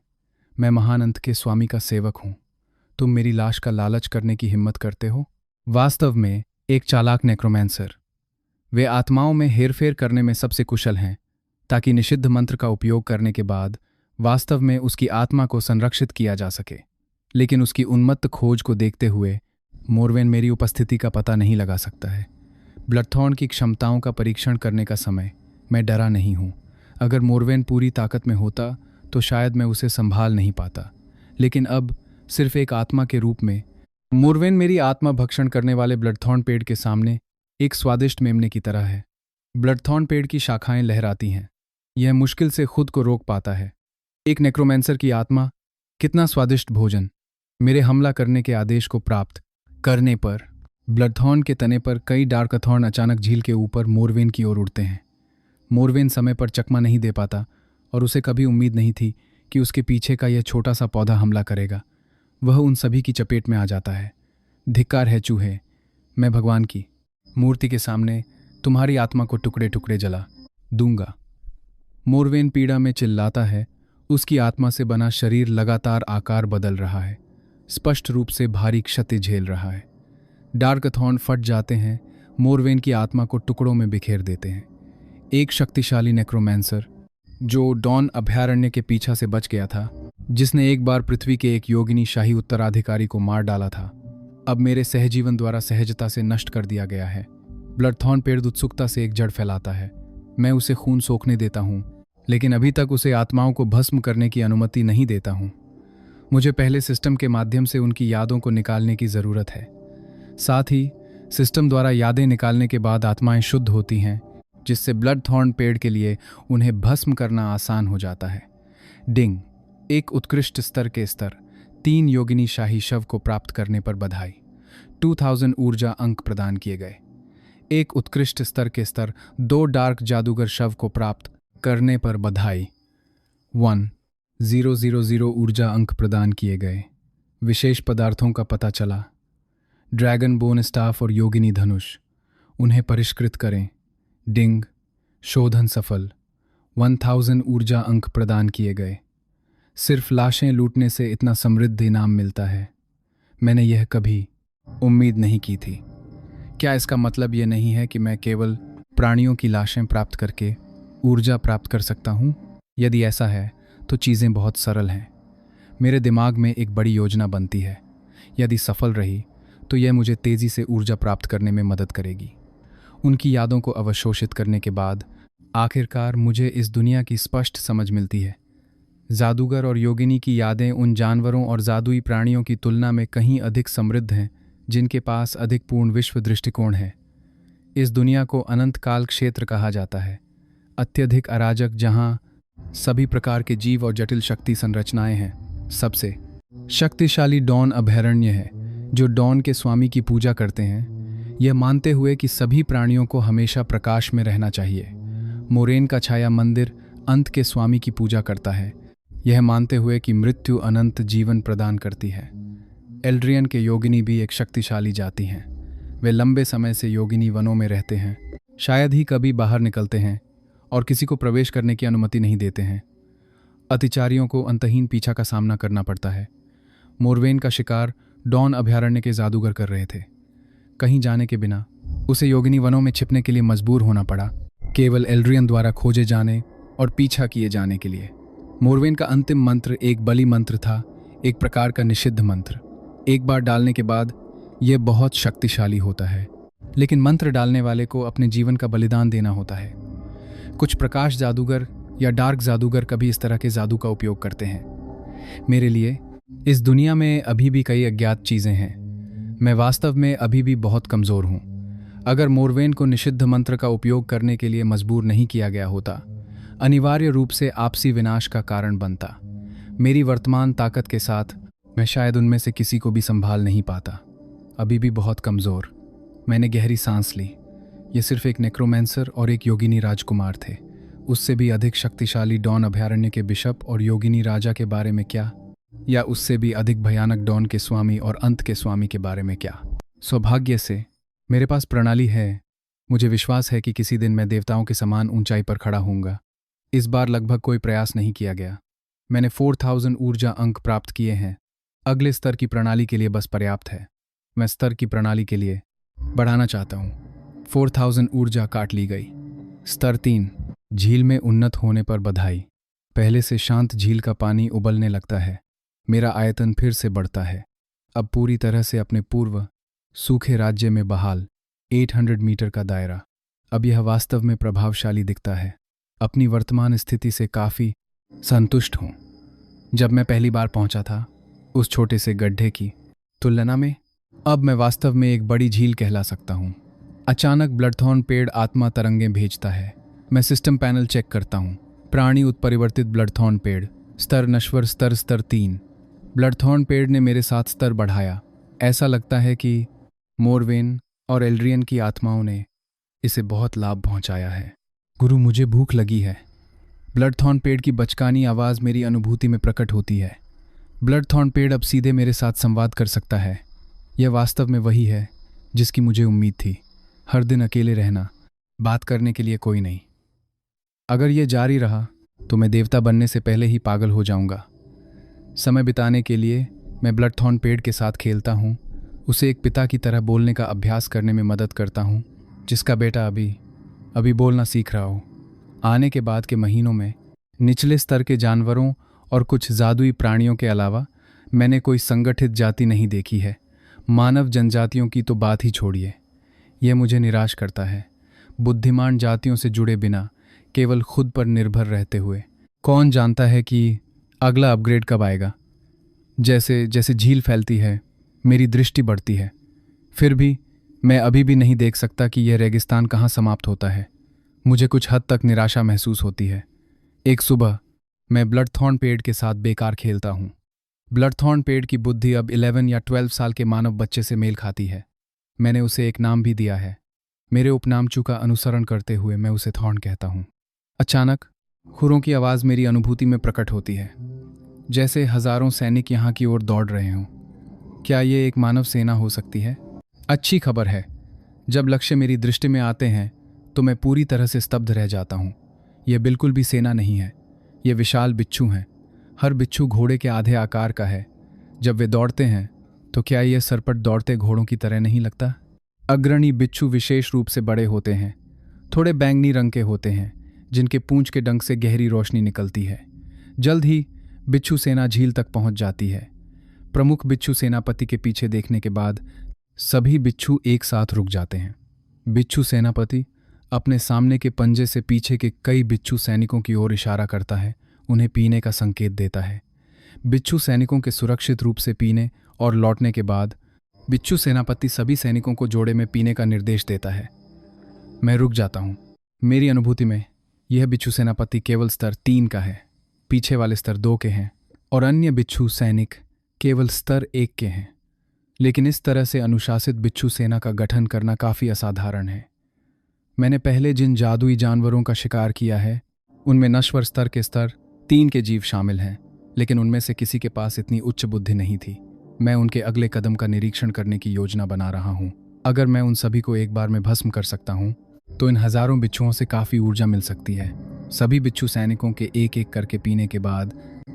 मैं महानंत के स्वामी का सेवक हूँ। तुम मेरी लाश का लालच करने की हिम्मत करते हो? वास्तव में एक चालाक नेक्रोमैंसर। वे आत्माओं में हेरफेर करने में सबसे कुशल हैं, ताकि निषिद्ध मंत्र का उपयोग करने के बाद वास्तव में उसकी आत्मा को संरक्षित किया जा सके। लेकिन उसकी उन्मत्त खोज को देखते हुए मोरवेन मेरी उपस्थिति का पता नहीं लगा सकता है। ब्लडथॉर्न की क्षमताओं का परीक्षण करने का समय। मैं डरा नहीं हूँ। अगर मोरवेन पूरी ताकत में होता तो शायद मैं उसे संभाल नहीं पाता, लेकिन अब सिर्फ एक आत्मा के रूप में मोरवेन मेरी आत्मा भक्षण करने वाले ब्लडथॉर्न पेड़ के सामने एक स्वादिष्ट मेमने की तरह है। ब्लडथॉर्न पेड़ की शाखाएं लहराती हैं। यह मुश्किल से खुद को रोक पाता है। एक नेक्रोमेंसर की आत्मा, कितना स्वादिष्ट भोजन। मेरे हमला करने के आदेश को प्राप्त करने पर ब्लडथॉर्न के तने पर कई डार्कथॉर्न अचानक झील के ऊपर मोरवेन की ओर उड़ते हैं। मोरवेन समय पर चकमा नहीं दे पाता और उसे कभी उम्मीद नहीं थी कि उसके पीछे का यह छोटा सा पौधा हमला करेगा। वह उन सभी की चपेट में आ जाता है। धिक्कार है चूहे, मैं भगवान की मूर्ति के सामने तुम्हारी आत्मा को टुकड़े टुकड़े जला दूंगा। मोरवेन पीड़ा में चिल्लाता है। उसकी आत्मा से बना शरीर लगातार आकार बदल रहा है, स्पष्ट रूप से भारी क्षति झेल रहा है। डार्कथॉर्न फट जाते हैं, मोरवेन की आत्मा को टुकड़ों में बिखेर देते हैं। एक शक्तिशाली नेक्रोमेंसर जो डॉन अभयारण्य के पीछा से बच गया था, जिसने एक बार पृथ्वी के एक योगिनी शाही उत्तराधिकारी को मार डाला था, अब मेरे सहजीवन द्वारा सहजता से नष्ट कर दिया गया है। ब्लडथॉर्न पेड़ उत्सुकता से एक जड़ फैलाता है। मैं उसे खून सोखने देता हूँ, लेकिन अभी तक उसे आत्माओं को भस्म करने की अनुमति नहीं देता हूँ। मुझे पहले सिस्टम के माध्यम से उनकी यादों को निकालने की ज़रूरत है। साथ ही सिस्टम द्वारा यादें निकालने के बाद आत्माएं शुद्ध होती हैं, जिससे ब्लडथॉर्न पेड़ के लिए उन्हें भस्म करना आसान हो जाता है। डिंग, एक उत्कृष्ट स्तर के स्तर 3 योगिनी शाही शव को प्राप्त करने पर बधाई। 2000 ऊर्जा अंक प्रदान किए गए। एक उत्कृष्ट स्तर के स्तर 2 डार्क जादूगर शव को प्राप्त करने पर बधाई। 1000 ऊर्जा अंक प्रदान किए गए। विशेष पदार्थों का पता चला। ड्रैगन बोन स्टाफ और योगिनी धनुष, उन्हें परिष्कृत करें। डिंग, शोधन सफल। 1000 ऊर्जा अंक प्रदान किए गए। सिर्फ लाशें लूटने से इतना समृद्ध इनाम मिलता है, मैंने यह कभी उम्मीद नहीं की थी। क्या इसका मतलब यह नहीं है कि मैं केवल प्राणियों की लाशें प्राप्त करके ऊर्जा प्राप्त कर सकता हूँ? यदि ऐसा है तो चीज़ें बहुत सरल हैं। मेरे दिमाग में एक बड़ी योजना बनती है। यदि सफल रही तो यह मुझे तेज़ी से ऊर्जा प्राप्त करने में मदद करेगी। उनकी यादों को अवशोषित करने के बाद आखिरकार मुझे इस दुनिया की स्पष्ट समझ मिलती है। जादूगर और योगिनी की यादें उन जानवरों और जादुई प्राणियों की तुलना में कहीं अधिक समृद्ध हैं, जिनके पास अधिक पूर्ण विश्व दृष्टिकोण है। इस दुनिया को अनंत काल क्षेत्र कहा जाता है, अत्यधिक अराजक, जहाँ सभी प्रकार के जीव और जटिल शक्ति संरचनाएं हैं। सबसे शक्तिशाली डॉन अभयारण्य है, जो डॉन के स्वामी की पूजा करते हैं, यह मानते हुए कि सभी प्राणियों को हमेशा प्रकाश में रहना चाहिए। मोरेन का छाया मंदिर अंत के स्वामी की पूजा करता है, यह मानते हुए कि मृत्यु अनंत जीवन प्रदान करती है। एल्ड्रियन के योगिनी भी एक शक्तिशाली जाति हैं। वे लंबे समय से योगिनी वनों में रहते हैं, शायद ही कभी बाहर निकलते हैं और किसी को प्रवेश करने की अनुमति नहीं देते हैं। अतिचारियों को अंतहीन पीछा का सामना करना पड़ता है। मोरवेन का शिकार डॉन अभयारण्य के जादूगर कर रहे थे। कहीं जाने के बिना उसे योगिनी वनों में छिपने के लिए मजबूर होना पड़ा, केवल एल्ड्रियन द्वारा खोजे जाने और पीछा किए जाने के लिए। मोरवेन का अंतिम मंत्र एक बलि मंत्र था, एक प्रकार का निषिद्ध मंत्र। एक बार डालने के बाद यह बहुत शक्तिशाली होता है, लेकिन मंत्र डालने वाले को अपने जीवन का बलिदान देना होता है। कुछ प्रकाश जादूगर या डार्क जादूगर कभी इस तरह के जादू का उपयोग करते हैं। मेरे लिए इस दुनिया में अभी भी कई अज्ञात चीज़ें हैं। मैं वास्तव में अभी भी बहुत कमज़ोर हूँ। अगर मोरवेन को निषिद्ध मंत्र का उपयोग करने के लिए मजबूर नहीं किया गया होता, अनिवार्य रूप से आपसी विनाश का कारण बनता। मेरी वर्तमान ताकत के साथ मैं शायद उनमें से किसी को भी संभाल नहीं पाता। अभी भी बहुत कमज़ोर। मैंने गहरी सांस ली। ये सिर्फ एक नेक्रोमेंसर और एक योगिनी राजकुमार थे। उससे भी अधिक शक्तिशाली डॉन अभयारण्य के बिशप और योगिनी राजा के बारे में क्या, या उससे भी अधिक भयानक डॉन के स्वामी और अंत के स्वामी के बारे में क्या? सौभाग्य से मेरे पास प्रणाली है। मुझे विश्वास है कि किसी दिन मैं देवताओं के समान ऊंचाई पर खड़ा होऊंगा। इस बार लगभग कोई प्रयास नहीं किया गया। मैंने 4000 ऊर्जा अंक प्राप्त किए हैं। अगले स्तर की प्रणाली के लिए बस पर्याप्त है। मैं स्तर की प्रणाली के लिए बढ़ाना चाहता हूँ। 4000 ऊर्जा काट ली गई। स्तर 3, झील में उन्नत होने पर बधाई। पहले से शांत झील का पानी उबलने लगता है। मेरा आयतन फिर से बढ़ता है, अब पूरी तरह से अपने पूर्व सूखे राज्य में बहाल। 800 मीटर का दायरा अब यह वास्तव में प्रभावशाली दिखता है। अपनी वर्तमान स्थिति से काफ़ी संतुष्ट हूँ। जब मैं पहली बार पहुंचा था उस छोटे से गड्ढे की तुलना में अब मैं वास्तव में एक बड़ी झील कहला सकता हूँ। अचानक ब्लडथॉर्न पेड़ आत्मा तरंगें भेजता है। मैं सिस्टम पैनल चेक करता हूँ। प्राणी उत्परिवर्तित ब्लडथॉर्न पेड़ स्तर नश्वर स्तर 3। ब्लडथॉर्न पेड़ ने मेरे साथ स्तर बढ़ाया। ऐसा लगता है कि मोरवेन और एल्ड्रियन की आत्माओं ने इसे बहुत लाभ पहुंचाया है। गुरु, मुझे भूख लगी है। ब्लडथॉर्न पेड़ की बचकानी आवाज़ मेरी अनुभूति में प्रकट होती है। ब्लडथॉर्न पेड़ अब सीधे मेरे साथ संवाद कर सकता है। यह वास्तव में वही है जिसकी मुझे उम्मीद थी। हर दिन अकेले रहना, बात करने के लिए कोई नहीं। अगर यह जारी रहा तो मैं देवता बनने से पहले ही पागल हो जाऊंगा। समय बिताने के लिए मैं ब्लडथॉर्न पेड़ के साथ खेलता हूँ, उसे एक पिता की तरह बोलने का अभ्यास करने में मदद करता हूँ, जिसका बेटा अभी बोलना सीख रहा हो। आने के बाद के महीनों में निचले स्तर के जानवरों और कुछ जादुई प्राणियों के अलावा मैंने कोई संगठित जाति नहीं देखी है। मानव जनजातियों की तो बात ही छोड़िए, यह मुझे निराश करता है। बुद्धिमान जातियों से जुड़े बिना केवल खुद पर निर्भर रहते हुए, कौन जानता है कि अगला अपग्रेड कब आएगा। जैसे जैसे झील फैलती है मेरी दृष्टि बढ़ती है, फिर भी मैं अभी भी नहीं देख सकता कि यह रेगिस्तान कहाँ समाप्त होता है। मुझे कुछ हद तक निराशा महसूस होती है। एक सुबह मैं ब्लडथॉर्न पेड़ के साथ बेकार खेलता हूँ। ब्लडथॉर्न पेड़ की बुद्धि अब 11 या 12 साल के मानव बच्चे से मेल खाती है। मैंने उसे एक नाम भी दिया है। मेरे उपनामचू का अनुसरण करते हुए मैं उसे थॉर्न कहता हूँ। अचानक खुरों की आवाज़ मेरी अनुभूति में प्रकट होती है, जैसे हजारों सैनिक यहाँ की ओर दौड़ रहे हों। क्या ये एक मानव सेना हो सकती है? अच्छी खबर है, जब लक्ष्य मेरी दृष्टि में आते हैं तो मैं पूरी तरह से स्तब्ध रह जाता हूँ। यह बिल्कुल भी सेना नहीं है, ये विशाल बिच्छू हैं। हर बिच्छू घोड़े के आधे आकार का है। जब वे दौड़ते हैं तो क्या ये सरपट दौड़ते घोड़ों की तरह नहीं लगता? अग्रणी बिच्छू विशेष रूप से बड़े होते हैं, थोड़े बैंगनी रंग के होते हैं, जिनके पूंछ के डंक से गहरी रोशनी निकलती है। जल्द ही बिच्छू सेना झील तक पहुंच जाती है। प्रमुख बिच्छू सेनापति के पीछे देखने के बाद सभी बिच्छू एक साथ रुक जाते हैं। बिच्छू सेनापति अपने सामने के पंजे से पीछे के कई बिच्छू सैनिकों की ओर इशारा करता है, उन्हें पीने का संकेत देता है। बिच्छू सैनिकों के सुरक्षित रूप से पीने और लौटने के बाद बिच्छू सेनापति सभी सैनिकों को जोड़े में पीने का निर्देश देता है। मैं रुक जाता हूँ। मेरी अनुभूति में यह बिच्छू सेनापति केवल स्तर 3 का है, पीछे वाले स्तर 2 के हैं और अन्य बिच्छू सैनिक केवल स्तर 1 के हैं। लेकिन इस तरह से अनुशासित बिच्छू सेना का गठन करना काफ़ी असाधारण है। मैंने पहले जिन जादुई जानवरों का शिकार किया है उनमें नश्वर स्तर के स्तर 3 के जीव शामिल हैं, लेकिन उनमें से किसी के पास इतनी उच्च बुद्धि नहीं थी। मैं उनके अगले कदम का निरीक्षण करने की योजना बना रहा हूँ। अगर मैं उन सभी को एक बार में भस्म कर सकता हूँ तो इन हजारों बिच्छुओं से काफ़ी ऊर्जा मिल सकती है। सभी बिच्छू सैनिकों के एक एक करके पीने के बाद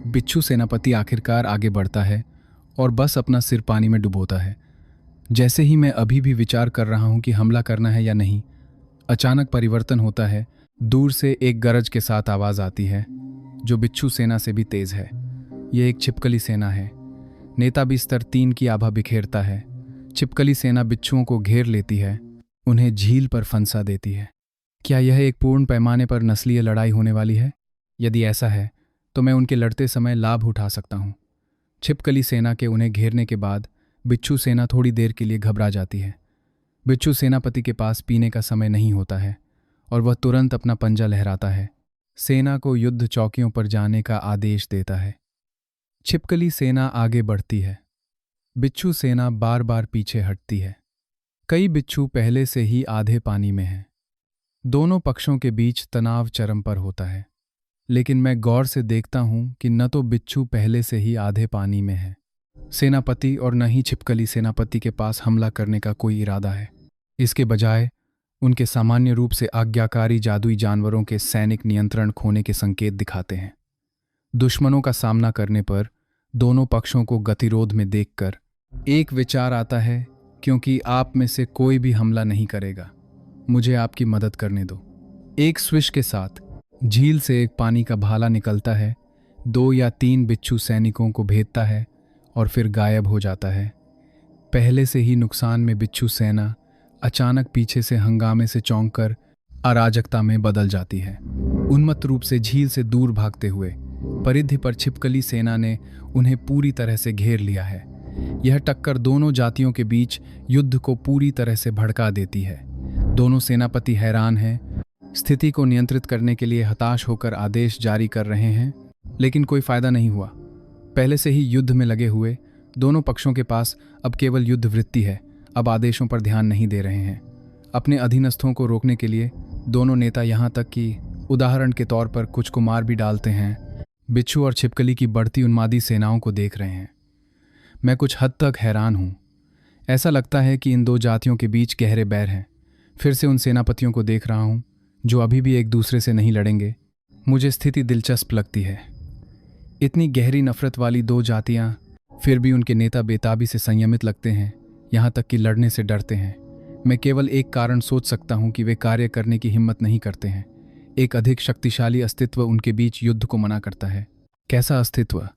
बिच्छू सेनापति आखिरकार आगे बढ़ता है और बस अपना सिर पानी में डुबोता है। जैसे ही मैं अभी भी विचार कर रहा हूँ कि हमला करना है या नहीं, अचानक परिवर्तन होता है। दूर से एक गरज के साथ आवाज़ आती है जो बिच्छू सेना से भी तेज है। यह एक छिपकली सेना है। नेता भी स्तर 3 की आभा बिखेरता है। छिपकली सेना बिच्छुओं को घेर लेती है, उन्हें झील पर फंसा देती है। क्या यह एक पूर्ण पैमाने पर नस्लीय लड़ाई होने वाली है? यदि ऐसा है तो मैं उनके लड़ते समय लाभ उठा सकता हूँ। छिपकली सेना के उन्हें घेरने के बाद बिच्छू सेना थोड़ी देर के लिए घबरा जाती है। बिच्छू सेनापति के पास पीने का समय नहीं होता है और वह तुरंत अपना पंजा लहराता है, सेना को युद्ध चौकियों पर जाने का आदेश देता है। छिपकली सेना आगे बढ़ती है। बिच्छू सेना बार बार पीछे हटती है। कई बिच्छू पहले से ही आधे पानी में हैं। दोनों पक्षों के बीच तनाव चरम पर होता है, लेकिन मैं गौर से देखता हूं कि न तो बिच्छू पहले से ही आधे पानी में है सेनापति और न ही छिपकली सेनापति के पास हमला करने का कोई इरादा है। इसके बजाय उनके सामान्य रूप से आज्ञाकारी जादुई जानवरों के सैनिक नियंत्रण खोने के संकेत दिखाते हैं। दुश्मनों का सामना करने पर दोनों पक्षों को गतिरोध में देखकर एक विचार आता है, क्योंकि आप में से कोई भी हमला नहीं करेगा, मुझे आपकी मदद करने दो। एक स्विश के साथ झील से एक पानी का भाला निकलता है। 2 या 3 बिच्छू सैनिकों को भेदता है और फिर गायब हो जाता है। पहले से ही नुकसान में बिच्छू सेना अचानक पीछे से हंगामे से चौंक कर अराजकता में बदल जाती है। उन्मत्त रूप से झील से दूर भागते हुए परिधि पर छिपकली सेना ने उन्हें पूरी तरह से घेर लिया है। यह टक्कर दोनों जातियों के बीच युद्ध को पूरी तरह से भड़का देती है। दोनों सेनापति हैरान हैं, स्थिति को नियंत्रित करने के लिए हताश होकर आदेश जारी कर रहे हैं, लेकिन कोई फायदा नहीं हुआ। पहले से ही युद्ध में लगे हुए दोनों पक्षों के पास अब केवल युद्ध वृत्ति है, अब आदेशों पर ध्यान नहीं दे रहे हैं। अपने अधीनस्थों को रोकने के लिए दोनों नेता यहाँ तक कि उदाहरण के तौर पर कुछ को मार भी डालते हैं। बिच्छू और छिपकली की बढ़ती उन्मादी सेनाओं को देख रहे हैं। मैं कुछ हद तक हैरान हूँ। ऐसा लगता है कि इन दो जातियों के बीच गहरे बैर हैं। फिर से उन सेनापतियों को देख रहा हूँ जो अभी भी एक दूसरे से नहीं लड़ेंगे। मुझे स्थिति दिलचस्प लगती है। इतनी गहरी नफरत वाली दो जातियाँ, फिर भी उनके नेता बेताबी से संयमित लगते हैं, यहाँ तक कि लड़ने से डरते हैं। मैं केवल एक कारण सोच सकता हूँ कि वे कार्य करने की हिम्मत नहीं करते हैं। एक अधिक शक्तिशाली अस्तित्व उनके बीच युद्ध को मना करता है। कैसा अस्तित्व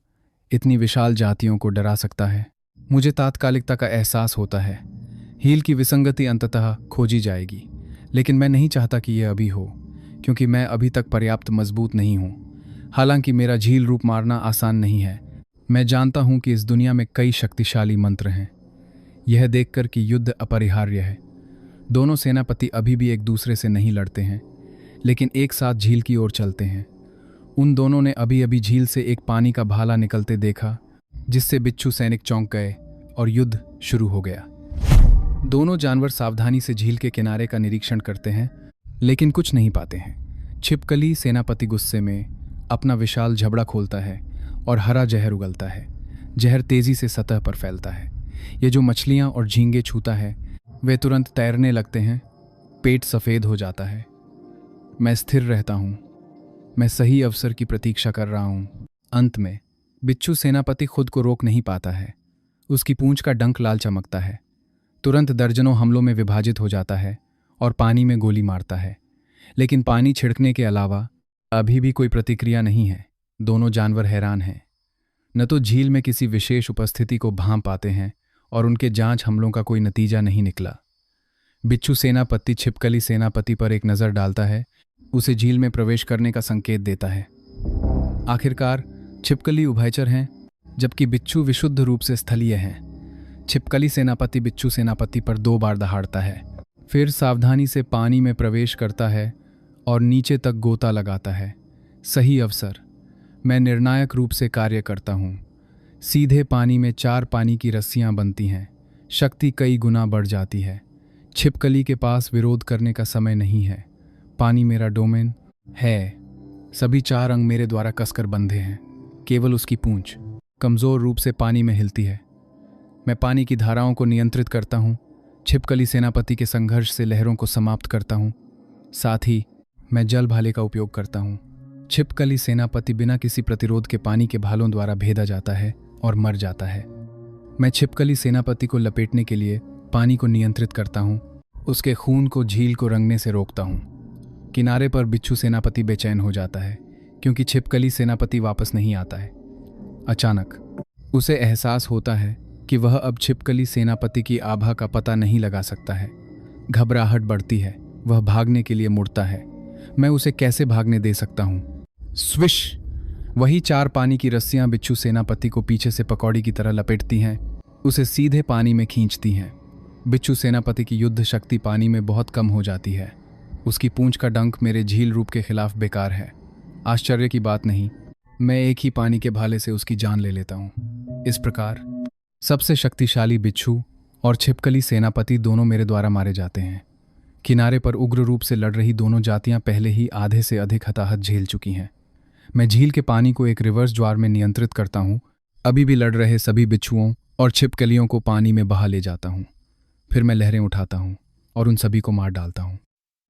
इतनी विशाल जातियों को डरा सकता है? मुझे तात्कालिकता का एहसास होता है। हील की विसंगति अंततः खोजी जाएगी, लेकिन मैं नहीं चाहता कि यह अभी हो, क्योंकि मैं अभी तक पर्याप्त मजबूत नहीं हूँ। हालांकि मेरा झील रूप मारना आसान नहीं है। मैं जानता हूँ कि इस दुनिया में कई शक्तिशाली मंत्र हैं। यह देखकर कि युद्ध अपरिहार्य है। दोनों सेनापति अभी भी एक दूसरे से नहीं लड़ते हैं, लेकिन एक साथ झील की ओर चलते हैं। उन दोनों ने अभी अभी झील से एक पानी का भाला निकलते देखा, जिससे बिच्छू सैनिक चौंक गए और युद्ध शुरू हो गया। दोनों जानवर सावधानी से झील के किनारे का निरीक्षण करते हैं, लेकिन कुछ नहीं पाते हैं। छिपकली सेनापति गुस्से में अपना विशाल झबड़ा खोलता है और हरा जहर उगलता है। जहर तेजी से सतह पर फैलता है। ये जो मछलियां और झींगे छूता है, वे तुरंत तैरने लगते हैं। पेट सफ़ेद हो जाता है। मैं स्थिर रहता हूँ। मैं सही अवसर की प्रतीक्षा कर रहा हूँ। अंत में बिच्छू सेनापति खुद को रोक नहीं पाता है। उसकी पूंछ का डंक लाल चमकता है। तुरंत दर्जनों हमलों में विभाजित हो जाता है और पानी में गोली मारता है। लेकिन पानी छिड़कने के अलावा अभी भी कोई प्रतिक्रिया नहीं है। दोनों जानवर हैरान हैं। न तो झील में किसी विशेष उपस्थिति को भांप पाते हैं और उनके जांच हमलों का कोई नतीजा नहीं निकला। बिच्छू सेनापति छिपकली सेनापति पर एक नज़र डालता है, उसे झील में प्रवेश करने का संकेत देता है। आखिरकार छिपकली उभयचर हैं, जबकि बिच्छू विशुद्ध रूप से स्थलीय हैं। छिपकली सेनापति बिच्छू सेनापति पर 2 बार दहाड़ता है, फिर सावधानी से पानी में प्रवेश करता है और नीचे तक गोता लगाता है। सही अवसर। मैं निर्णायक रूप से कार्य करता हूँ। सीधे पानी में 4 पानी की रस्सियाँ बनती हैं। शक्ति कई गुना बढ़ जाती है। छिपकली के पास विरोध करने का समय नहीं है। पानी मेरा डोमेन है। सभी 4 अंग मेरे द्वारा कसकर बंधे हैं। केवल उसकी पूंछ कमज़ोर रूप से पानी में हिलती है। मैं पानी की धाराओं को नियंत्रित करता हूँ। छिपकली सेनापति के संघर्ष से लहरों को समाप्त करता हूँ। साथ ही मैं जल भाले का उपयोग करता हूँ। छिपकली सेनापति बिना किसी प्रतिरोध के पानी के भालों द्वारा भेदा जाता है और मर जाता है। मैं छिपकली सेनापति को लपेटने के लिए पानी को नियंत्रित करता हूँ। उसके खून को झील को रंगने से रोकता हूँ। किनारे पर बिच्छू सेनापति बेचैन हो जाता है, क्योंकि छिपकली सेनापति वापस नहीं आता है। अचानक उसे एहसास होता है कि वह अब छिपकली सेनापति की आभा का पता नहीं लगा सकता है। घबराहट बढ़ती है। वह भागने के लिए मुड़ता है। मैं उसे कैसे भागने दे सकता हूँ? स्विश! वही 4 पानी की रस्सियां बिच्छू सेनापति को पीछे से पकौड़ी की तरह लपेटती हैं, उसे सीधे पानी में खींचती हैं। बिच्छू सेनापति की युद्ध शक्ति पानी में बहुत कम हो जाती है। उसकी पूंछ का डंक मेरे झील रूप के खिलाफ बेकार है। आश्चर्य की बात नहीं, मैं एक ही पानी के भाले से उसकी जान ले लेता हूँ। इस प्रकार सबसे शक्तिशाली बिच्छू और छिपकली सेनापति दोनों मेरे द्वारा मारे जाते हैं। किनारे पर उग्र रूप से लड़ रही दोनों जातियां पहले ही आधे से अधिक हताहत झेल चुकी हैं। मैं झील के पानी को एक रिवर्स ज्वार में नियंत्रित करता हूँ। अभी भी लड़ रहे सभी बिच्छुओं और छिपकलियों को पानी में बहा ले जाता हूँ। फिर मैं लहरें उठाता हूँ और उन सभी को मार डालता हूँ।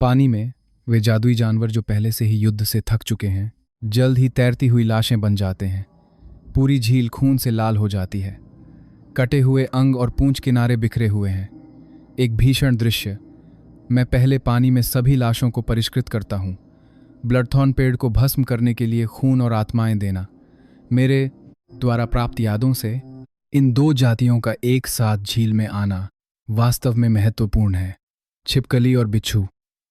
पानी में वे जादुई जानवर जो पहले से ही युद्ध से थक चुके हैं, जल्द ही तैरती हुई लाशें बन जाते हैं। पूरी झील खून से लाल हो जाती है। कटे हुए अंग और पूंछ किनारे बिखरे हुए हैं। एक भीषण दृश्य। मैं पहले पानी में सभी लाशों को परिष्कृत करता हूँ। ब्लडथॉर्न पेड़ को भस्म करने के लिए खून और आत्माएं देना। मेरे द्वारा प्राप्त यादों से इन दो जातियों का एक साथ झील में आना वास्तव में महत्वपूर्ण है। छिपकली और बिच्छू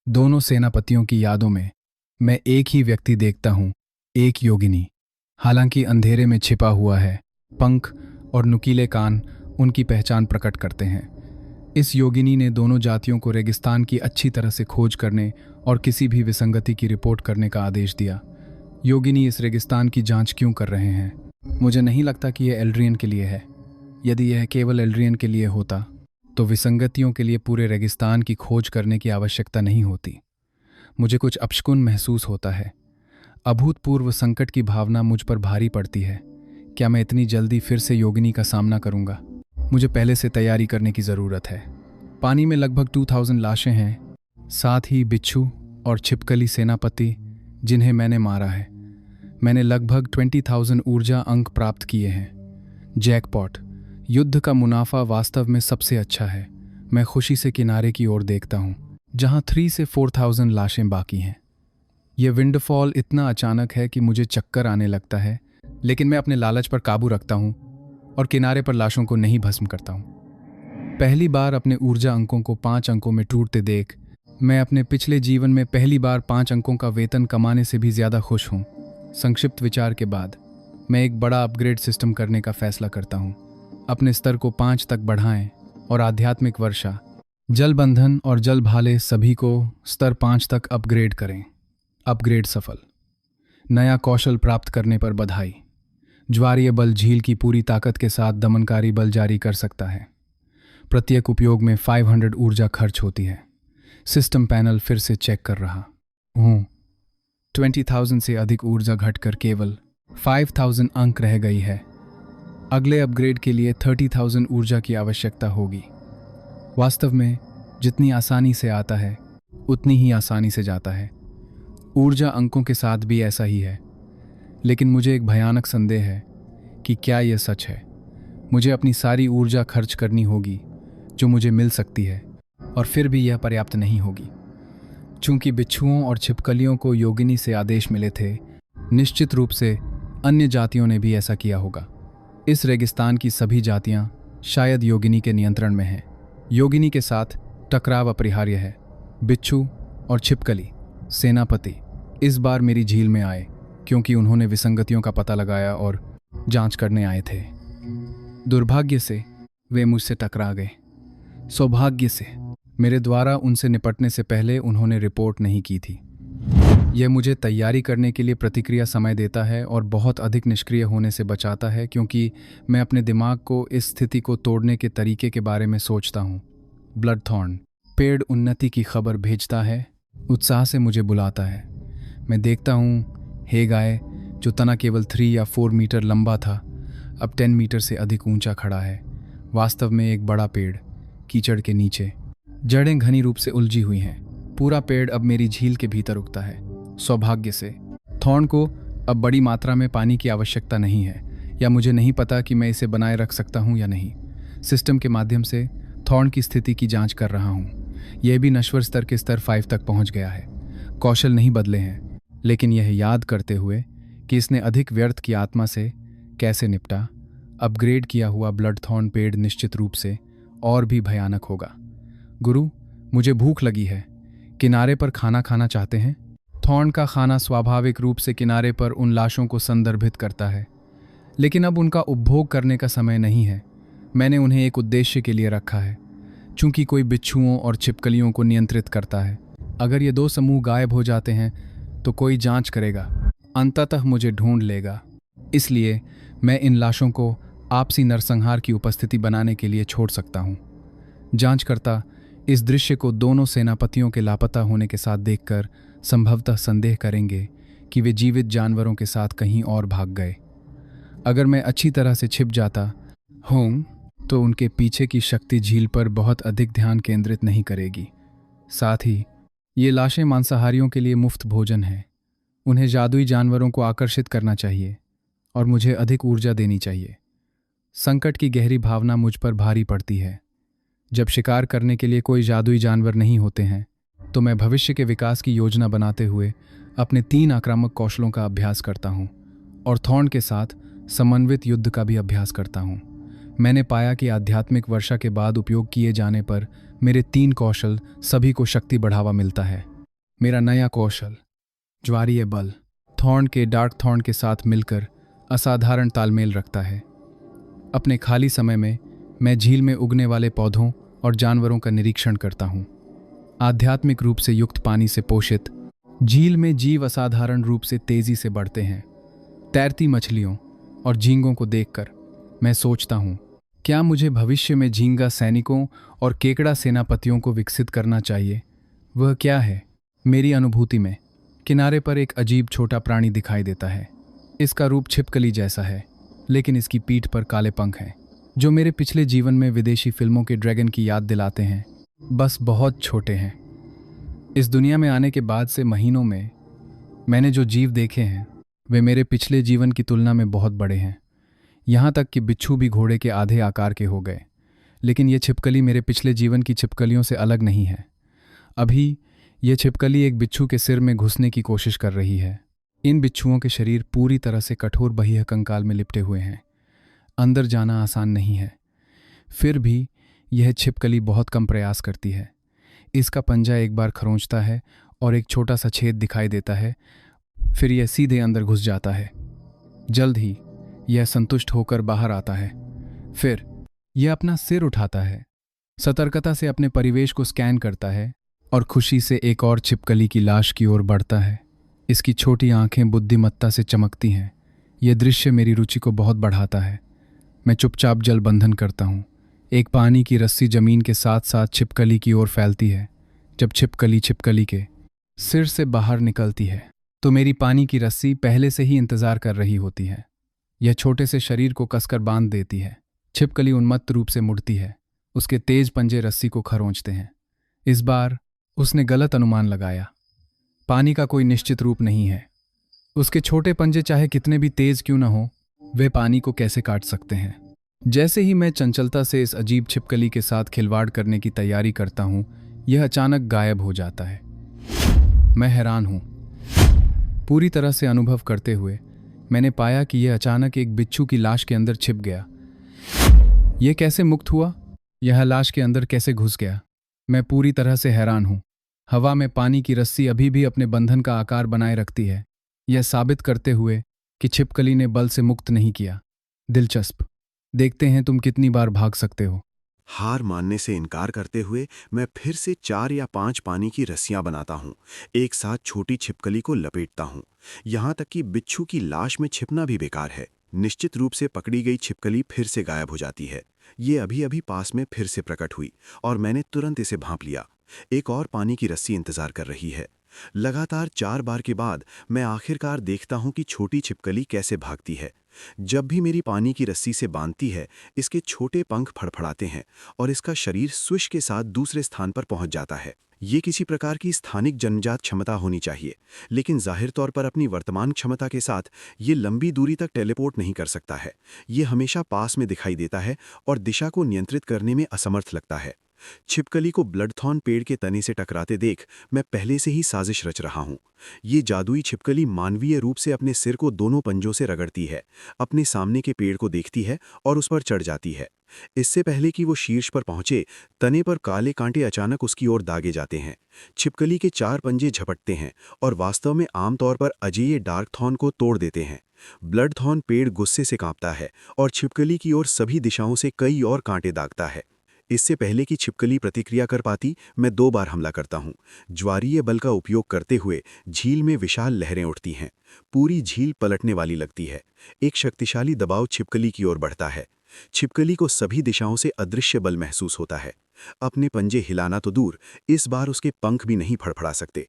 दोनों सेनापतियों की यादों में मैं एक ही व्यक्ति देखता हूँ, एक योगिनी। हालांकि अंधेरे में छिपा हुआ है, पंख और नुकीले कान उनकी पहचान प्रकट करते हैं। इस योगिनी ने दोनों जातियों को रेगिस्तान की अच्छी तरह से खोज करने और किसी भी विसंगति की रिपोर्ट करने का आदेश दिया। योगिनी इस रेगिस्तान की जांच क्यों कर रहे हैं? मुझे नहीं लगता कि यह एल्ड्रियन के लिए है। यदि यह केवल एल्ड्रियन के लिए होता तो विसंगतियों के लिए पूरे रेगिस्तान की खोज करने की आवश्यकता नहीं होती। मुझे कुछ अपशकुन महसूस होता है। अभूतपूर्व संकट की भावना मुझ पर भारी पड़ती है। क्या मैं इतनी जल्दी फिर से योगिनी का सामना करूंगा? मुझे पहले से तैयारी करने की ज़रूरत है। पानी में लगभग 2000 लाशें हैं, साथ ही बिच्छू और छिपकली सेनापति जिन्हें मैंने मारा है। मैंने लगभग 20,000 ऊर्जा अंक प्राप्त किए हैं। जैकपॉट। युद्ध का मुनाफा वास्तव में सबसे अच्छा है। मैं खुशी से किनारे की ओर देखता हूँ, जहाँ 3 से 4,000 लाशें बाकी हैं। यह विंडफॉल इतना अचानक है कि मुझे चक्कर आने लगता है, लेकिन मैं अपने लालच पर काबू रखता हूँ और किनारे पर लाशों को नहीं भस्म करता हूँ। पहली बार अपने ऊर्जा अंकों को 5 अंकों में टूटते देख मैं अपने पिछले जीवन में पहली बार 5 अंकों का वेतन कमाने से भी ज़्यादा खुश हूँ। संक्षिप्त विचार के बाद मैं एक बड़ा अपग्रेड सिस्टम करने का फैसला करता हूँ। अपने स्तर को 5 तक बढ़ाएं और आध्यात्मिक वर्षा, जल बंधन और जल भाले सभी को स्तर 5 तक अपग्रेड करें। अपग्रेड सफल। नया कौशल प्राप्त करने पर बधाई। ज्वारीय बल झील की पूरी ताकत के साथ दमनकारी बल जारी कर सकता है। प्रत्येक उपयोग में 500 ऊर्जा खर्च होती है। सिस्टम पैनल फिर से चेक कर रहा हूँ। 20,000 से अधिक ऊर्जा घटकर केवल 5,000 अंक रह गई है। अगले अपग्रेड के लिए 30,000 ऊर्जा की आवश्यकता होगी। वास्तव में जितनी आसानी से आता है उतनी ही आसानी से जाता है। ऊर्जा अंकों के साथ भी ऐसा ही है। लेकिन मुझे एक भयानक संदेह है कि क्या यह सच है। मुझे अपनी सारी ऊर्जा खर्च करनी होगी जो मुझे मिल सकती है, और फिर भी यह पर्याप्त नहीं होगी। चूंकि बिच्छुओं और छिपकलियों को योगिनी से आदेश मिले थे, निश्चित रूप से अन्य जातियों ने भी ऐसा किया होगा। इस रेगिस्तान की सभी जातियां शायद योगिनी के नियंत्रण में हैं। योगिनी के साथ टकराव अपरिहार्य है। बिच्छू और छिपकली सेनापति इस बार मेरी झील में आए क्योंकि उन्होंने विसंगतियों का पता लगाया और जांच करने आए थे। दुर्भाग्य से वे मुझसे टकरा गए। सौभाग्य से मेरे द्वारा उनसे निपटने से पहले उन्होंने रिपोर्ट नहीं की थी। यह मुझे तैयारी करने के लिए प्रतिक्रिया समय देता है और बहुत अधिक निष्क्रिय होने से बचाता है, क्योंकि मैं अपने दिमाग को इस स्थिति को तोड़ने के तरीके के बारे में सोचता हूँ। ब्लडथॉर्न पेड़ उन्नति की खबर भेजता है, उत्साह से मुझे बुलाता है। मैं देखता हूँ हे गाय, जो तना केवल 3 या 4 मीटर लंबा था, अब 10 मीटर से अधिक ऊंचा खड़ा है। वास्तव में एक बड़ा पेड़ कीचड़ के नीचे, जड़ें घनी रूप से उलझी हुई हैं। पूरा पेड़ अब मेरी झील के भीतर उगता है। सौभाग्य से थॉर्न को अब बड़ी मात्रा में पानी की आवश्यकता नहीं है, या मुझे नहीं पता कि मैं इसे बनाए रख सकता हूँ या नहीं। सिस्टम के माध्यम से थॉर्न की स्थिति की जांच कर रहा हूँ। यह भी नश्वर स्तर के स्तर 5 तक पहुँच गया है। कौशल नहीं बदले हैं, लेकिन यह याद करते हुए कि इसने अधिक व्यर्थ की आत्मा से कैसे निपटा, अपग्रेड किया हुआ ब्लडथॉर्न पेड़ निश्चित रूप से और भी भयानक होगा। गुरु, मुझे भूख लगी है। किनारे पर खाना खाना चाहते हैं? थॉर्न का खाना स्वाभाविक रूप से किनारे पर उन लाशों को संदर्भित करता है, लेकिन अब उनका उपभोग करने का समय नहीं है। मैंने उन्हें एक उद्देश्य के लिए रखा है, चूंकि कोई बिच्छुओं और छिपकलियों को नियंत्रित करता है। अगर ये 2 समूह गायब हो जाते हैं तो कोई जांच करेगा, अंततः मुझे ढूंढ लेगा। इसलिए मैं इन लाशों को आपसी नरसंहार की उपस्थिति बनाने के लिए छोड़ सकता हूँ। जांचकर्ता इस दृश्य को दोनों सेनापतियों के लापता होने के साथ देखकर संभवतः संदेह करेंगे कि वे जीवित जानवरों के साथ कहीं और भाग गए। अगर मैं अच्छी तरह से छिप जाता हूँ तो उनके पीछे की शक्ति झील पर बहुत अधिक ध्यान केंद्रित नहीं करेगी। साथ ही ये लाशें मांसाहारियों के लिए मुफ्त भोजन है। उन्हें जादुई जानवरों को आकर्षित करना चाहिए और मुझे अधिक ऊर्जा देनी चाहिए। संकट की गहरी भावना मुझ पर भारी पड़ती है। जब शिकार करने के लिए कोई जादुई जानवर नहीं होते हैं तो मैं भविष्य के विकास की योजना बनाते हुए अपने 3 आक्रामक कौशलों का अभ्यास करता हूँ और थॉर्न के साथ समन्वित युद्ध का भी अभ्यास करता हूँ। मैंने पाया कि आध्यात्मिक वर्षा के बाद उपयोग किए जाने पर मेरे 3 कौशल सभी को शक्ति बढ़ावा मिलता है। मेरा नया कौशल ज्वारीय बल थॉर्न के डार्क थॉर्न के साथ मिलकर असाधारण तालमेल रखता है। अपने खाली समय में मैं झील में उगने वाले पौधों और जानवरों का निरीक्षण करता हूँ। आध्यात्मिक रूप से युक्त पानी से पोषित झील में जीव असाधारण रूप से तेजी से बढ़ते हैं। तैरती मछलियों और झींगों को देखकर मैं सोचता हूँ, क्या मुझे भविष्य में झींगा सैनिकों और केकड़ा सेनापतियों को विकसित करना चाहिए? वह क्या है? मेरी अनुभूति में किनारे पर एक अजीब छोटा प्राणी दिखाई देता है। इसका रूप छिपकली जैसा है, लेकिन इसकी पीठ पर काले पंख हैं, जो मेरे पिछले जीवन में विदेशी फिल्मों के ड्रैगन की याद दिलाते हैं, बस बहुत छोटे हैं। इस दुनिया में आने के बाद से महीनों में मैंने जो जीव देखे हैं वे मेरे पिछले जीवन की तुलना में बहुत बड़े हैं। यहाँ तक कि बिच्छू भी घोड़े के आधे आकार के हो गए। लेकिन ये छिपकली मेरे पिछले जीवन की छिपकलियों से अलग नहीं है। अभी यह छिपकली एक बिच्छू के सिर में घुसने की कोशिश कर रही है। इन बिच्छुओं के शरीर पूरी तरह से कठोर बहिः कंकाल में लिपटे हुए हैं। अंदर जाना आसान नहीं है। फिर भी यह छिपकली बहुत कम प्रयास करती है। इसका पंजा एक बार खरोंचता है और एक छोटा सा छेद दिखाई देता है, फिर यह सीधे अंदर घुस जाता है। जल्द ही यह संतुष्ट होकर बाहर आता है। फिर यह अपना सिर उठाता है, सतर्कता से अपने परिवेश को स्कैन करता है और खुशी से एक और छिपकली की लाश की ओर बढ़ता है। इसकी छोटी आंखें बुद्धिमत्ता से चमकती हैं। यह दृश्य मेरी रुचि को बहुत बढ़ाता है। मैं चुपचाप जल बंधन करता हूँ। एक पानी की रस्सी जमीन के साथ साथ छिपकली की ओर फैलती है। जब छिपकली के सिर से बाहर निकलती है तो मेरी पानी की रस्सी पहले से ही इंतजार कर रही होती है। यह छोटे से शरीर को कसकर बांध देती है। छिपकली उन्मत्त रूप से मुड़ती है। उसके तेज पंजे रस्सी को खरोंचते हैं। इस बार उसने गलत अनुमान लगाया। पानी का कोई निश्चित रूप नहीं है। उसके छोटे पंजे चाहे कितने भी तेज क्यों न हो, वे पानी को कैसे काट सकते हैं। जैसे ही मैं चंचलता से इस अजीब छिपकली के साथ खिलवाड़ करने की तैयारी करता हूं, यह अचानक गायब हो जाता है। मैं हैरान हूं। पूरी तरह से अनुभव करते हुए मैंने पाया कि यह अचानक एक बिच्छू की लाश के अंदर छिप गया। यह कैसे मुक्त हुआ? यह लाश के अंदर कैसे घुस गया? मैं पूरी तरह से हैरान हूं। हवा में पानी की रस्सी अभी भी अपने बंधन का आकार बनाए रखती है, यह साबित करते हुए कि छिपकली ने बल से मुक्त नहीं किया। दिलचस्प। देखते हैं तुम कितनी बार भाग सकते हो। हार मानने से इनकार करते हुए मैं फिर से 4 या 5 पानी की रस्सियां बनाता हूं। एक साथ छोटी छिपकली को लपेटता हूं। यहां तक कि बिच्छू की लाश में छिपना भी बेकार है। निश्चित रूप से पकड़ी गई छिपकली फिर से गायब हो जाती है। ये अभी अभी पास में फिर से प्रकट हुई और मैंने तुरंत इसे भांप लिया। एक और पानी की रस्सी इंतजार कर रही है। लगातार 4 बार के बाद मैं आखिरकार देखता हूं कि छोटी छिपकली कैसे भागती है। जब भी मेरी पानी की रस्सी से बांधती है, इसके छोटे पंख फड़फड़ाते हैं और इसका शरीर स्विश के साथ दूसरे स्थान पर पहुंच जाता है। ये किसी प्रकार की स्थानिक जन्मजात क्षमता होनी चाहिए, लेकिन जाहिर तौर पर अपनी वर्तमान क्षमता के साथ ये लंबी दूरी तक टेलीपोर्ट नहीं कर सकता है। ये हमेशा पास में दिखाई देता है और दिशा को नियंत्रित करने में असमर्थ लगता है। छिपकली को ब्लडथॉर्न पेड़ के तने से टकराते देख मैं पहले से ही साजिश रच रहा हूं। ये जादुई छिपकली मानवीय रूप से अपने सिर को दोनों पंजों से रगड़ती है, अपने सामने के पेड़ को देखती है और उस पर चढ़ जाती है। इससे पहले कि वो शीर्ष पर पहुंचे, तने पर काले कांटे अचानक उसकी ओर दागे जाते हैं। छिपकली के 4 पंजे झपटते हैं और वास्तव में आमतौर पर अजेय डार्क थॉर्न को तोड़ देते हैं। ब्लडथॉर्न पेड़ गुस्से से कांपता है और छिपकली की ओर सभी दिशाओं से कई और कांटे दागता है। इससे पहले कि छिपकली प्रतिक्रिया कर पाती, मैं 2 बार हमला करता हूं। ज्वारीय बल का उपयोग करते हुए झील में विशाल लहरें उठती हैं। पूरी झील पलटने वाली लगती है। एक शक्तिशाली दबाव छिपकली की ओर बढ़ता है। छिपकली को सभी दिशाओं से अदृश्य बल महसूस होता है। अपने पंजे हिलाना तो दूर, इस बार उसके पंख भी नहीं फड़फड़ा सकते।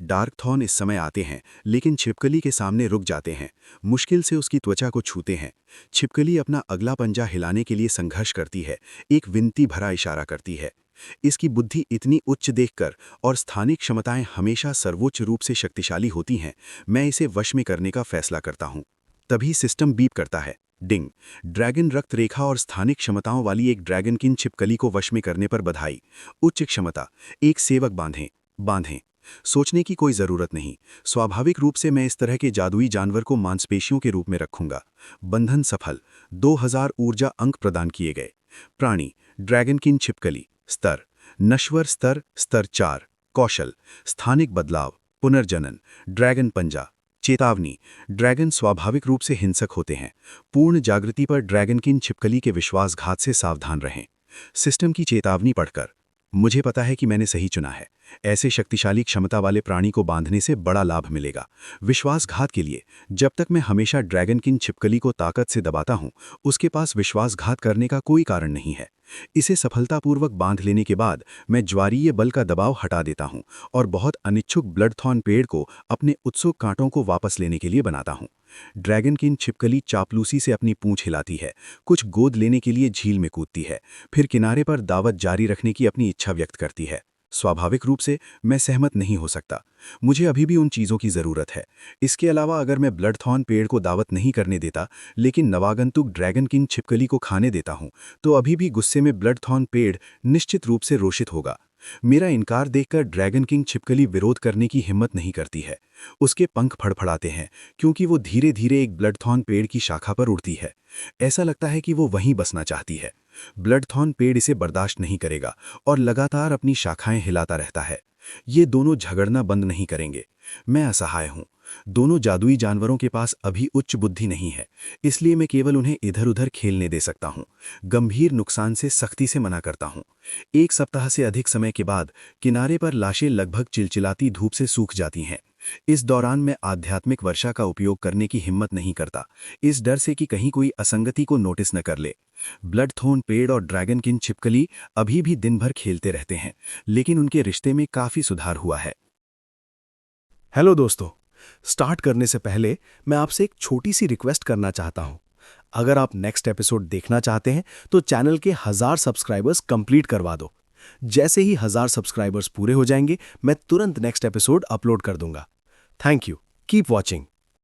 डार्क थॉर्न इस समय आते हैं, लेकिन छिपकली के सामने रुक जाते हैं, मुश्किल से उसकी त्वचा को छूते हैं। छिपकली अपना अगला पंजा हिलाने के लिए संघर्ष करती है, एक विनती भरा इशारा करती है। इसकी बुद्धि इतनी उच्च देखकर और स्थानिक क्षमताएं हमेशा सर्वोच्च रूप से शक्तिशाली होती हैं, मैं इसे वश में करने का फैसला करता हूं। तभी सिस्टम बीप करता है। डिंग। ड्रैगन रक्त रेखा और स्थानिक क्षमताओं वाली एक ड्रैगन किन छिपकली को वश में करने पर बधाई। उच्च क्षमता, एक सेवक बांधें। सोचने की कोई जरूरत नहीं। स्वाभाविक रूप से मैं इस तरह के जादुई जानवर को मांसपेशियों के रूप में रखूंगा। बंधन सफल। 2000 ऊर्जा अंक प्रदान किए गए। प्राणी ड्रैगन किन छिपकली। स्तर नश्वर स्तर स्तर 4। कौशल स्थानिक बदलाव पुनर्जनन ड्रैगन पंजा। चेतावनी ड्रैगन स्वाभाविक रूप से हिंसक होते हैं। पूर्ण जागृति पर ड्रैगन किन छिपकली के विश्वासघात से सावधान रहें। सिस्टम की चेतावनी पढ़कर मुझे पता है कि मैंने सही चुना है। ऐसे शक्तिशाली क्षमता वाले प्राणी को बांधने से बड़ा लाभ मिलेगा। विश्वासघात के लिए जब तक मैं हमेशा ड्रैगन किन छिपकली को ताकत से दबाता हूं, उसके पास विश्वासघात करने का कोई कारण नहीं है। इसे सफलतापूर्वक बांध लेने के बाद मैं ज्वारीय बल का दबाव हटा देता हूं और बहुत अनिच्छुक ब्लडथॉर्न पेड़ को अपने उत्सुक कांटों को वापस लेने के लिए बनाता हूं। ड्रैगन किन छिपकली चापलूसी से अपनी पूंछ हिलाती है, कुछ गोद लेने के लिए झील में कूदती है, फिर किनारे पर दावत जारी रखने की अपनी इच्छा व्यक्त करती है। स्वाभाविक रूप से मैं सहमत नहीं हो सकता। मुझे अभी भी उन चीज़ों की ज़रूरत है। इसके अलावा अगर मैं ब्लडथॉर्न पेड़ को दावत नहीं करने देता, लेकिन नवागंतुक ड्रैगन किंग छिपकली को खाने देता हूं, तो अभी भी गुस्से में ब्लडथॉर्न पेड़ निश्चित रूप से रोषित होगा। मेरा इनकार देखकर ड्रैगन किंग छिपकली विरोध करने की हिम्मत नहीं करती है। उसके पंख फड़फड़ाते हैं क्योंकि वो धीरे धीरे एक ब्लडथॉर्न पेड़ की शाखा पर उड़ती है। ऐसा लगता है कि वो वहीं बसना चाहती है। ब्लडथॉर्न पेड़ इसे बर्दाश्त नहीं करेगा और लगातार अपनी शाखाएं हिलाता रहता है। ये दोनों झगड़ना बंद नहीं करेंगे। मैं असहाय हूं। दोनों जादुई जानवरों के पास अभी उच्च बुद्धि नहीं है, इसलिए मैं केवल उन्हें इधर-उधर खेलने दे सकता हूं। गंभीर नुकसान से सख्ती से मना करता हूं। 1 सप्ताह से अधिक समय के बाद किनारे पर लाशें लगभग चिलचिलाती धूप से सूख जाती हैं। इस दौरान मैं आध्यात्मिक वर्षा का उपयोग करने की हिम्मत नहीं करता, इस डर से कि कहीं कोई असंगति को नोटिस न कर ले। ब्लडथॉर्न पेड़ और ड्रैगन किंग छिपकली अभी भी दिन भर खेलते रहते हैं, लेकिन उनके रिश्ते में काफी सुधार हुआ है। हेलो दोस्तों, स्टार्ट करने से पहले मैं आपसे एक छोटी सी रिक्वेस्ट करना चाहता हूं। अगर आप नेक्स्ट एपिसोड देखना चाहते हैं तो चैनल के 1000 सब्सक्राइबर्स कंप्लीट करवा दो। जैसे ही 1000 सब्सक्राइबर्स पूरे हो जाएंगे, मैं तुरंत नेक्स्ट एपिसोड अपलोड कर दूंगा। Thank you. Keep watching.